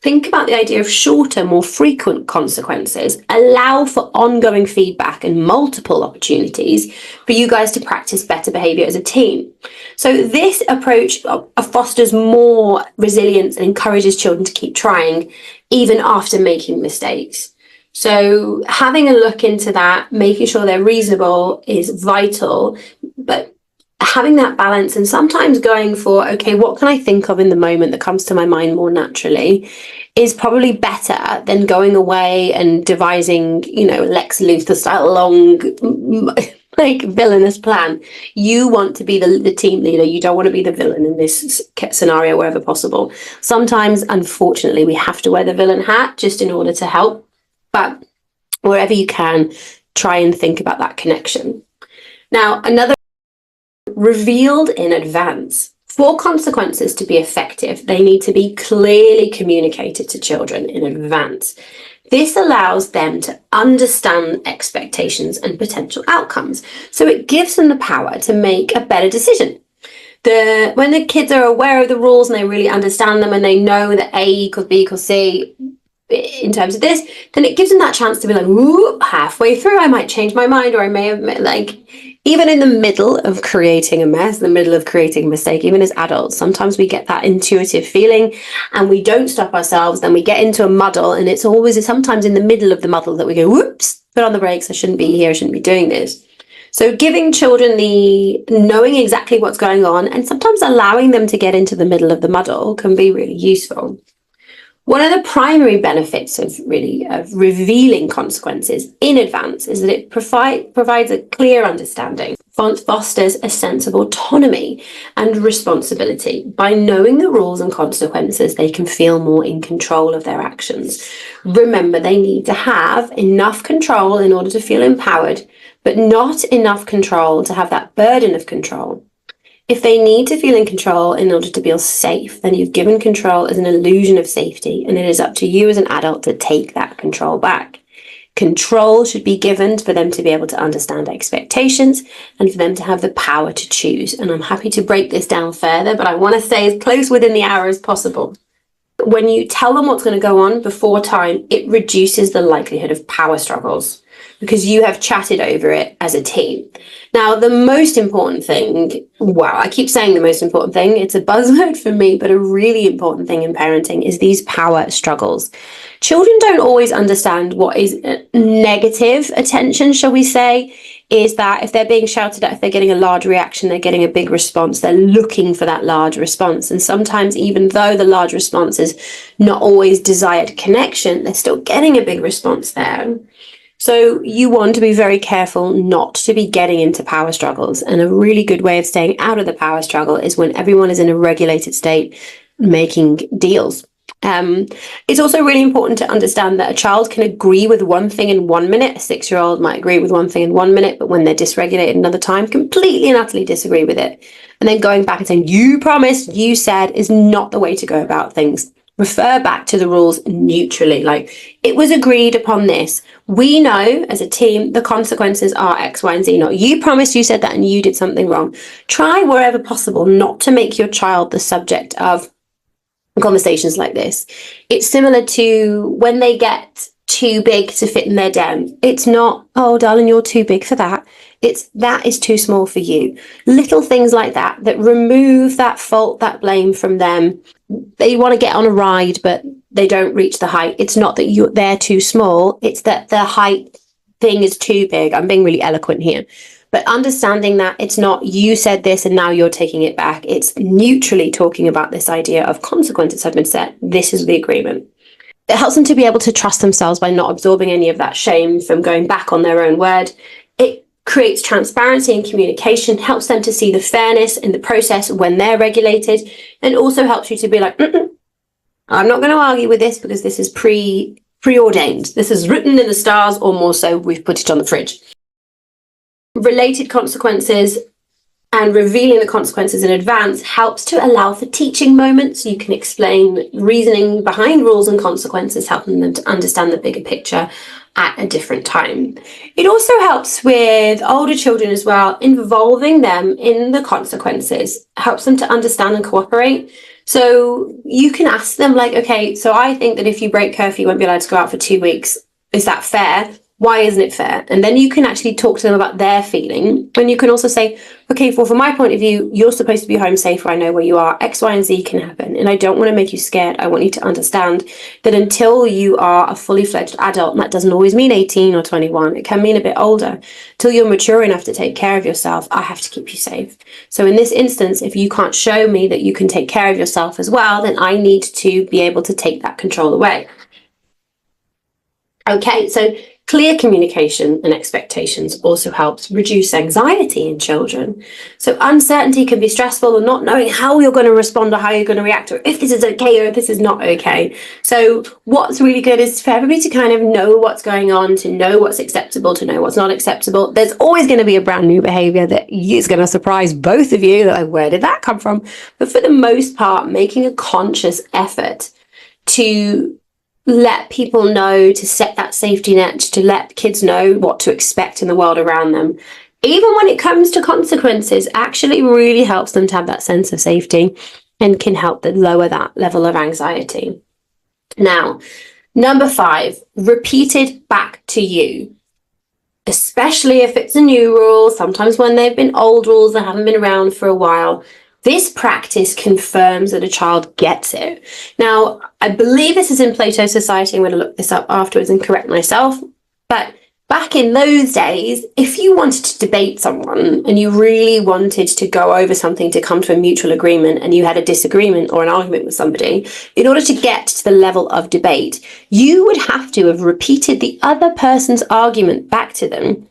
think about the idea of shorter, more frequent consequences. Allow for ongoing feedback and multiple opportunities for you guys to practice better behavior as a team. So this approach fosters more resilience and encourages children to keep trying even after making mistakes. So having a look into that, making sure they're reasonable is vital, but having that balance and sometimes going for, okay, what can I think of in the moment that comes to my mind more naturally is probably better than going away and devising, Lex Luthor style long, villainous plan. You want to be the team leader. You don't want to be the villain in this scenario wherever possible. Sometimes, unfortunately, we have to wear the villain hat just in order to help. But wherever you can, try and think about that connection. Now, another revealed in advance. For consequences to be effective, they need to be clearly communicated to children in advance. This allows them to understand expectations and potential outcomes. So it gives them the power to make a better decision. When the kids are aware of the rules and they really understand them and they know that A equals B equals C, in terms of this, then it gives them that chance to be like, ooh, halfway through I might change my mind, or I may have, even in the middle of creating a mess, the middle of creating a mistake, even as adults, sometimes we get that intuitive feeling and we don't stop ourselves, then we get into a muddle, and it's always sometimes in the middle of the muddle that we go, whoops, put on the brakes, I shouldn't be here, I shouldn't be doing this. So giving children the knowing exactly what's going on and sometimes allowing them to get into the middle of the muddle can be really useful. One of the primary benefits of revealing consequences in advance is that it provides a clear understanding, fosters a sense of autonomy and responsibility. By knowing the rules and consequences, they can feel more in control of their actions. Remember, they need to have enough control in order to feel empowered, but not enough control to have that burden of control. If they need to feel in control in order to feel safe, then you've given control as an illusion of safety, and it is up to you as an adult to take that control back. Control should be given for them to be able to understand expectations and for them to have the power to choose. And I'm happy to break this down further, but I want to stay as close within the hour as possible. When you tell them what's going to go on before time, it reduces the likelihood of power struggles because you have chatted over it as a team. Now, the most important thing, well, I keep saying the most important thing, it's a buzzword for me, but a really important thing in parenting is these power struggles. Children don't always understand what is negative attention, shall we say, is that if they're being shouted at, if they're getting a large reaction, they're getting a big response, they're looking for that large response. And sometimes, even though the large response is not always desired connection, they're still getting a big response there. So you want to be very careful not to be getting into power struggles. And a really good way of staying out of the power struggle is when everyone is in a regulated state making deals. It's also really important to understand that a child can agree with one thing in 1 minute. A 6-year-old might agree with one thing in 1 minute, but when they're dysregulated another time, completely and utterly disagree with it. And then going back and saying, you promised, you said, is not the way to go about things. Refer back to the rules neutrally, like it was agreed upon this. We know as a team the consequences are X, Y, and Z. Not you promised, you said that, and you did something wrong. Try wherever possible not to make your child the subject of conversations like this. It's similar to when they get too big to fit in their den. It's not, oh darling, you're too big for that. It's that is too small for you. Little things like that that remove that fault, that blame from them. They want to get on a ride, but they don't reach the height. It's not that they're too small. It's that the height thing is too big. I'm being really eloquent here. But understanding that it's not you said this and now you're taking it back. It's neutrally talking about this idea of consequences have been set. This is the agreement. It helps them to be able to trust themselves by not absorbing any of that shame from going back on their own word. It creates transparency and communication, helps them to see the fairness in the process when they're regulated, and also helps you to be like, I'm not going to argue with this because this is preordained. This is written in the stars, or more so, we've put it on the fridge. Related consequences and revealing the consequences in advance helps to allow for teaching moments. You can explain reasoning behind rules and consequences, helping them to understand the bigger picture at a different time. It also helps with older children as well, involving them in the consequences, helps them to understand and cooperate. So you can ask them like, okay, so I think that if you break curfew, you won't be allowed to go out for 2 weeks. Is that fair? Why isn't it fair? And then you can actually talk to them about their feeling. And you can also say, okay, well, from my point of view, you're supposed to be home safe where I know where you are. X, Y, and Z can happen. And I don't want to make you scared. I want you to understand that until you are a fully fledged adult, and that doesn't always mean 18 or 21, it can mean a bit older, till you're mature enough to take care of yourself, I have to keep you safe. So in this instance, if you can't show me that you can take care of yourself as well, then I need to be able to take that control away. Okay, so clear communication and expectations also helps reduce anxiety in children. So uncertainty can be stressful, and not knowing how you're going to respond or how you're going to react, or if this is okay or if this is not okay. So what's really good is for everybody to kind of know what's going on, to know what's acceptable, to know what's not acceptable. There's always going to be a brand new behavior that is going to surprise both of you. Like, where did that come from? But for the most part, making a conscious effort to let people know, to set that safety net, to let kids know what to expect in the world around them. Even when it comes to consequences, actually really helps them to have that sense of safety and can help them lower that level of anxiety. Now, number 5, repeated back to you. Especially if it's a new rule, sometimes when they've been old rules that haven't been around for a while. This practice confirms that a child gets it. Now, I believe this is in Plato's Society. I'm going to look this up afterwards and correct myself. But Back in those days, if you wanted to debate someone and you really wanted to go over something to come to a mutual agreement and you had a disagreement or an argument with somebody, in order to get to the level of debate, you would have to have repeated the other person's argument back to them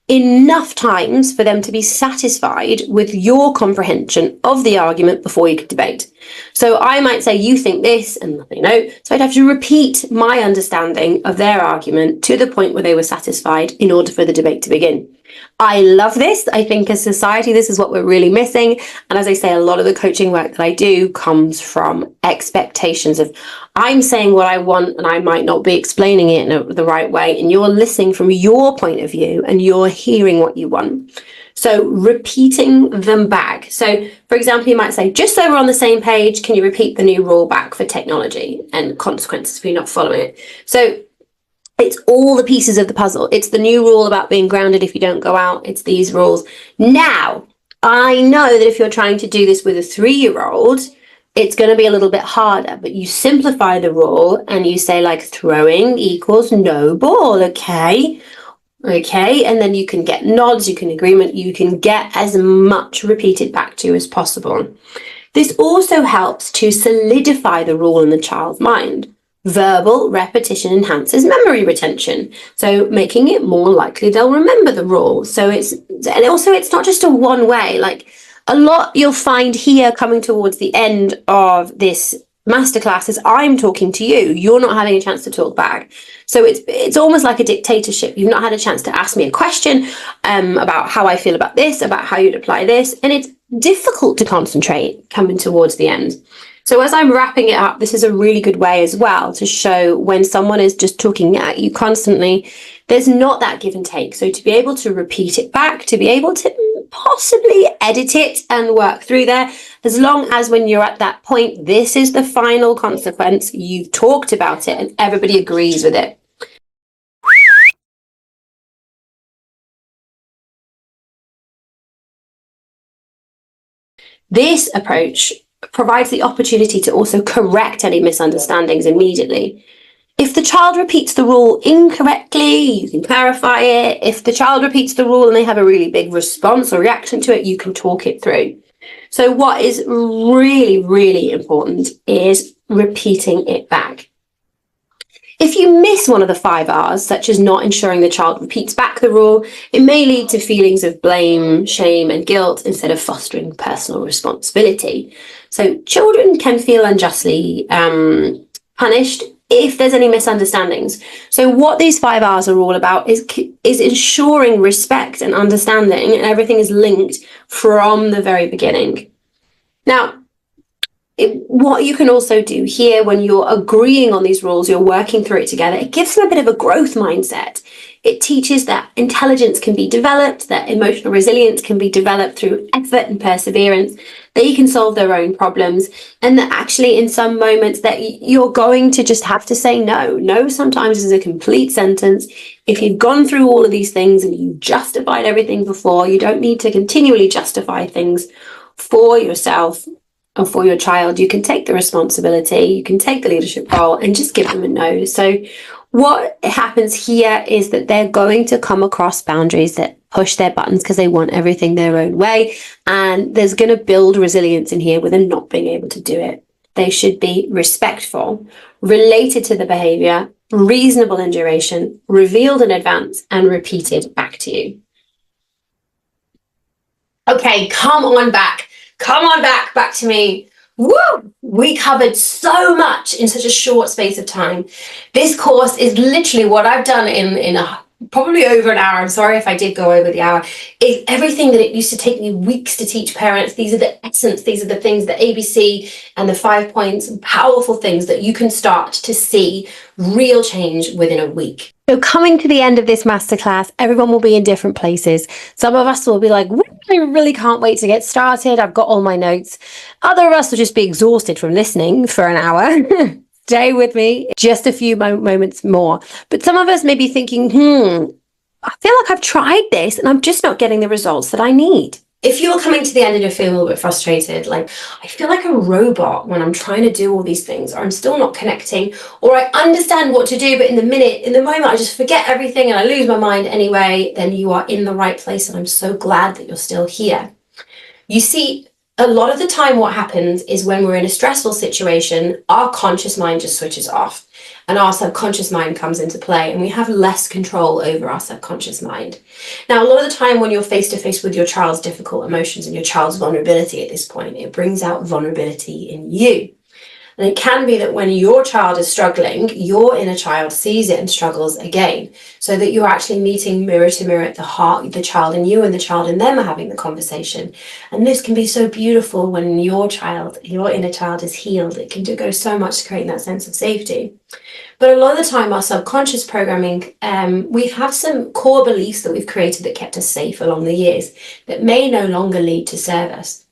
enough times for them to be satisfied with your comprehension of the argument before you could debate. So I might say, you think this, and they know. So I'd have to repeat my understanding of their argument to the point where they were satisfied in order for the debate to begin. I love this. I think as society, this is what we're really missing. And as I say, a lot of the coaching work that I do comes from expectations of I'm saying what I want and I might not be explaining it in the right way. And you're listening from your point of view and you're hearing what you want. So repeating them back. So for example, you might say, just so we're on the same page, can you repeat the new rule back for technology and consequences if you're not following it? So it's all the pieces of the puzzle. It's the new rule about being grounded if you don't go out. It's these rules. Now, I know that if you're trying to do this with a 3-year-old, it's going to be a little bit harder, but you simplify the rule and you say like throwing equals no ball, okay? Okay, and then you can get nods, you can agreement, you can get as much repeated back to you as possible. This also helps to solidify the rule in the child's mind. Verbal repetition enhances memory retention, so making it more likely they'll remember the rule. So it's not just a one way. Like a lot you'll find here coming towards the end of this masterclass is I'm talking to you. You're not having a chance to talk back. So it's almost like a dictatorship. You've not had a chance to ask me a question about how I feel about this, about how you'd apply this, and it's difficult to concentrate coming towards the end. So as I'm wrapping it up, this is a really good way as well to show when someone is just talking at you constantly, there's not that give and take. So to be able to repeat it back, to be able to possibly edit it and work through there, as long as when you're at that point, this is the final consequence, you've talked about it and everybody agrees with it. This approach provides the opportunity to also correct any misunderstandings immediately. If the child repeats the rule incorrectly, you can clarify it. If the child repeats the rule and they have a really big response or reaction to it, you can talk it through. So what is really, really important is repeating it back. If you miss one of the 5 R's, such as not ensuring the child repeats back the rule, it may lead to feelings of blame, shame, and guilt instead of fostering personal responsibility. So children can feel unjustly punished if there's any misunderstandings. So what these 5 R's are all about is ensuring respect and understanding, and everything is linked from the very beginning. Now, what you can also do here when you're agreeing on these rules, you're working through it together, it gives them a bit of a growth mindset. It teaches that intelligence can be developed, that emotional resilience can be developed through effort and perseverance, they can solve their own problems, and that actually in some moments that you're going to just have to say no. No sometimes is a complete sentence. If you've gone through all of these things and you've justified everything before, you don't need to continually justify things for yourself and for your child. You can take the responsibility, you can take the leadership role and just give them a no. So what happens here is that they're going to come across boundaries that push their buttons because they want everything their own way, and there's going to build resilience in here with them not being able to do it. They should be respectful, related to the behavior, reasonable in duration, revealed in advance, and repeated back to you. Okay, come on back to me. Woo! We covered so much in such a short space of time. This course is literally what I've done in probably over an hour. I'm sorry if I did go over the hour. Is everything that it used to take me weeks to teach parents. These are the essence, these are the things, the ABC and the 5 points, powerful things that you can start to see real change within a week. So coming to the end of this masterclass, everyone will be in different places. Some of us will be like, I really can't wait to get started. I've got all my notes. Other of us will just be exhausted from listening for an hour. Stay with me just a few moments more. But some of us may be thinking, I feel like I've tried this and I'm just not getting the results that I need. If you're coming to the end and you're feeling a little bit frustrated, like, I feel like a robot when I'm trying to do all these things, or I'm still not connecting, or I understand what to do, but in the moment, I just forget everything and I lose my mind anyway, then you are in the right place. And I'm so glad that you're still here. You see, a lot of the time what happens is when we're in a stressful situation, our conscious mind just switches off and our subconscious mind comes into play, and we have less control over our subconscious mind. Now, a lot of the time when you're face to face with your child's difficult emotions and your child's vulnerability at this point, it brings out vulnerability in you. And it can be that when your child is struggling, your inner child sees it and struggles again, so that you're actually meeting mirror to mirror at the heart, the child in you and the child in them are having the conversation. And this can be so beautiful when your inner child is healed. It can go so much to creating that sense of safety. But a lot of the time, our subconscious programming, we have some core beliefs that we've created that kept us safe along the years that may no longer lead to serve us.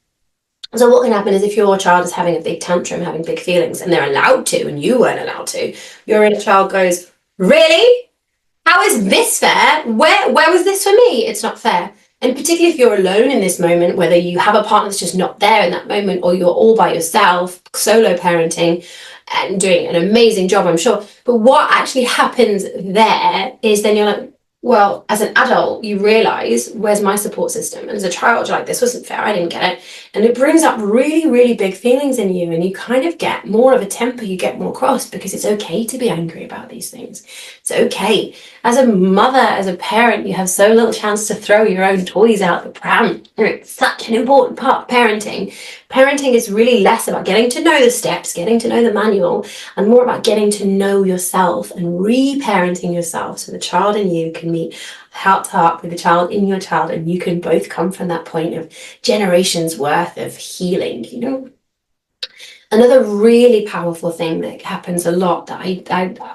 So what can happen is if your child is having a big tantrum, having big feelings, and they're allowed to, and you weren't allowed to, your inner child goes, really? How is this fair? Where was this for me? It's not fair. And particularly if you're alone in this moment, whether you have a partner that's just not there in that moment, or you're all by yourself, solo parenting, and doing an amazing job, I'm sure. But what actually happens there is then you're like, well, as an adult, you realize, where's my support system? And as a child, you're like, this wasn't fair, I didn't get it. And it brings up really, really big feelings in you. And you kind of get more of a temper, you get more cross, because it's okay to be angry about these things. It's okay. As a mother, as a parent, you have so little chance to throw your own toys out the pram. It's such an important part of parenting. Parenting is really less about getting to know the steps, getting to know the manual, and more about getting to know yourself and re-parenting yourself so the child in you can meet heart to heart with the child in your child, and you can both come from that point of generations worth of healing, you know. Another really powerful thing that happens a lot that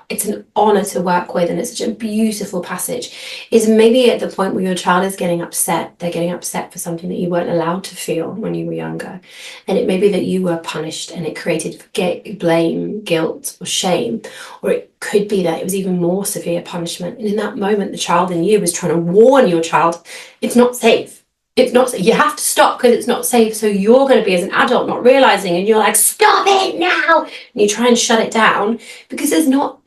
it's an honor to work with, and it's such a beautiful passage, is maybe at the point where your child is getting upset, they're getting upset for something that you weren't allowed to feel when you were younger. And it may be that you were punished and it created blame, guilt, or shame, or it could be that it was even more severe punishment. And in that moment, the child in you was trying to warn your child, it's not safe. It's not, you have to stop because it's not safe. So you're going to be, as an adult, not realizing, and you're like, stop it now. And you try and shut it down because it's not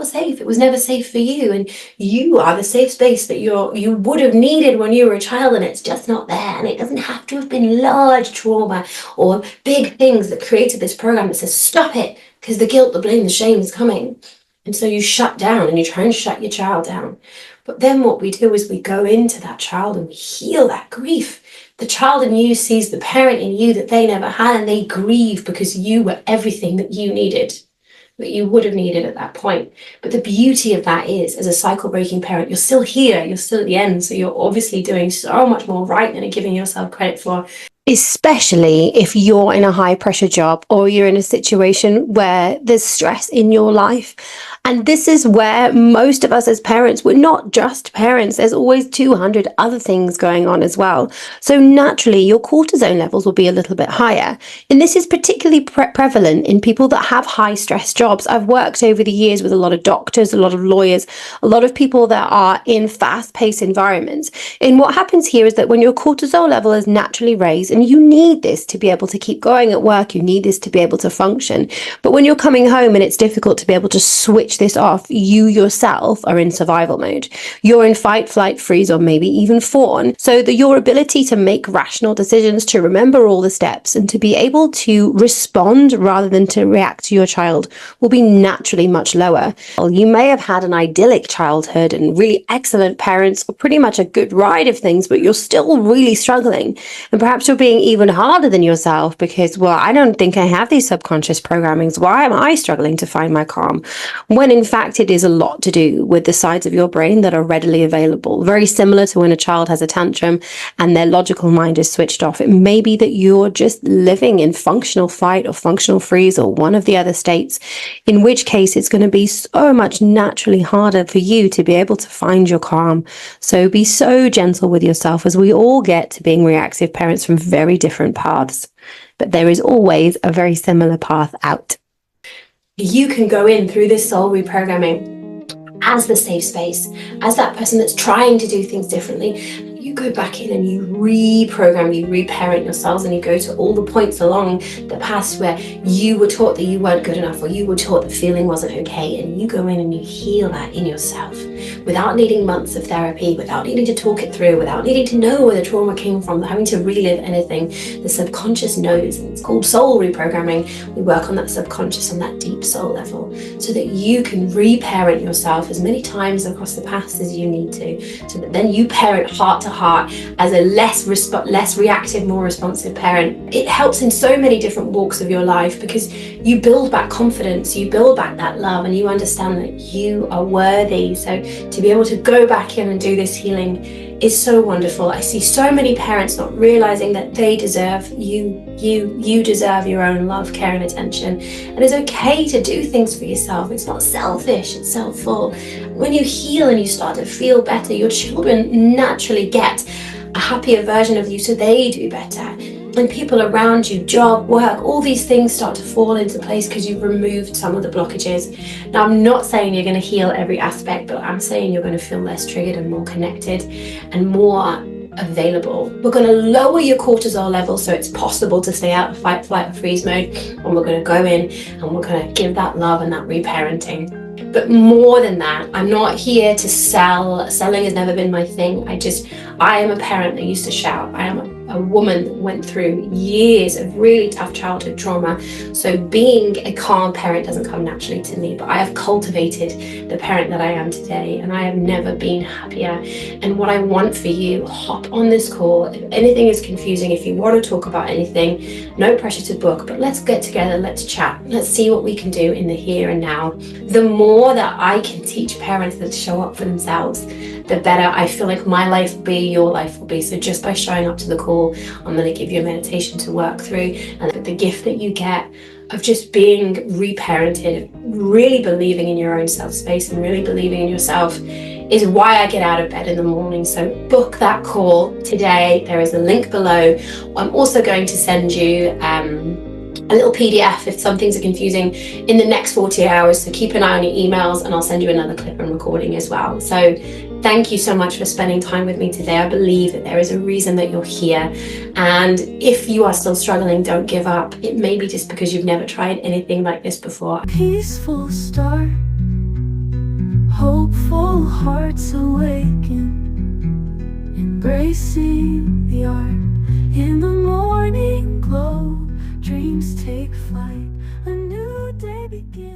safe. It was never safe for you. And you are the safe space that you would have needed when you were a child, and it's just not there. And it doesn't have to have been large trauma or big things that created this program that says, stop it, because the guilt, the blame, the shame is coming. And so you shut down and you try and shut your child down. But then what we do is we go into that child and we heal that grief. The child in you sees the parent in you that they never had, and they grieve because you were everything that you needed, that you would have needed at that point. But the beauty of that is, as a cycle breaking parent, you're still here, you're still at the end. So you're obviously doing so much more right than giving yourself credit for. Especially if you're in a high pressure job, or you're in a situation where there's stress in your life. And this is where most of us as parents, we're not just parents. There's always 200 other things going on as well. So naturally, your cortisol levels will be a little bit higher. And this is particularly prevalent in people that have high stress jobs. I've worked over the years with a lot of doctors, a lot of lawyers, a lot of people that are in fast-paced environments. And what happens here is that when your cortisol level is naturally raised, and you need this to be able to keep going at work, you need this to be able to function. But when you're coming home and it's difficult to be able to switch this off, you yourself are in survival mode. You're in fight, flight, freeze, or maybe even fawn. So that your ability to make rational decisions, to remember all the steps, and to be able to respond rather than to react to your child will be naturally much lower. Well, you may have had an idyllic childhood and really excellent parents, or pretty much a good ride of things, but you're still really struggling. And perhaps you're being even harder than yourself because, well, I don't think I have these subconscious programmings. Why am I struggling to find my calm? When in fact it is a lot to do with the sides of your brain that are readily available. Very similar to when a child has a tantrum and their logical mind is switched off. It may be that you're just living in functional fight or functional freeze or one of the other states, in which case it's going to be so much naturally harder for you to be able to find your calm. So be so gentle with yourself, as we all get to being reactive parents from very different paths. But there is always a very similar path out. You can go in through this soul reprogramming as the safe space, as that person that's trying to do things differently. you go back in and you reprogram, you reparent yourselves, and you go to all the points along the past where you were taught that you weren't good enough, or you were taught that feeling wasn't okay, and you go in and you heal that in yourself without needing months of therapy, without needing to talk it through, without needing to know where the trauma came from, having to relive anything. The subconscious knows, and it's called soul reprogramming. We work on that subconscious, on that deep soul level, so that you can reparent yourself as many times across the past as you need to, so that then you parent heart to heart as a less reactive, more responsive parent. It helps in so many different walks of your life, because you build back confidence, you build back that love, and you understand that you are worthy. So to be able to go back in and do this healing is so wonderful. I see so many parents not realizing that they deserve you deserve your own love, care, and attention. And it's okay to do things for yourself. It's not selfish, it's self-full. When you heal and you start to feel better, your children naturally get a happier version of you, so they do better. And people around you, job, work, all these things start to fall into place because you've removed some of the blockages. Now, I'm not saying you're going to heal every aspect, but I'm saying you're going to feel less triggered and more connected and more available. We're going to lower your cortisol level so it's possible to stay out of fight, flight, or freeze mode. And we're going to go in and we're going to give that love and that reparenting. But more than that, I'm not here to sell. Selling has never been my thing. I am a parent that used to shout. I am a woman that went through years of really tough childhood trauma. So being a calm parent doesn't come naturally to me, but I have cultivated the parent that I am today, and I have never been happier. And what I want for you, hop on this call. If anything is confusing, if you want to talk about anything, no pressure to book, but let's get together, let's chat. Let's see what we can do in the here and now. The more that I can teach parents that show up for themselves, the better I feel like my life will be, your life will be. So just by showing up to the call, I'm going to give you a meditation to work through, and the gift that you get of just being reparented, really believing in your own self space and really believing in yourself is why I get out of bed in the morning. So book that call today. There is a link below. I'm also going to send you a little PDF if some things are confusing in the next 48 hours. So keep an eye on your emails, and I'll send you another clip and recording as well. So thank you so much for spending time with me today. I believe that there is a reason that you're here. And if you are still struggling, don't give up. It may be just because you've never tried anything like this before. Peaceful start, hopeful hearts awaken, embracing the art in the morning glow. Dreams take flight, a new day begins.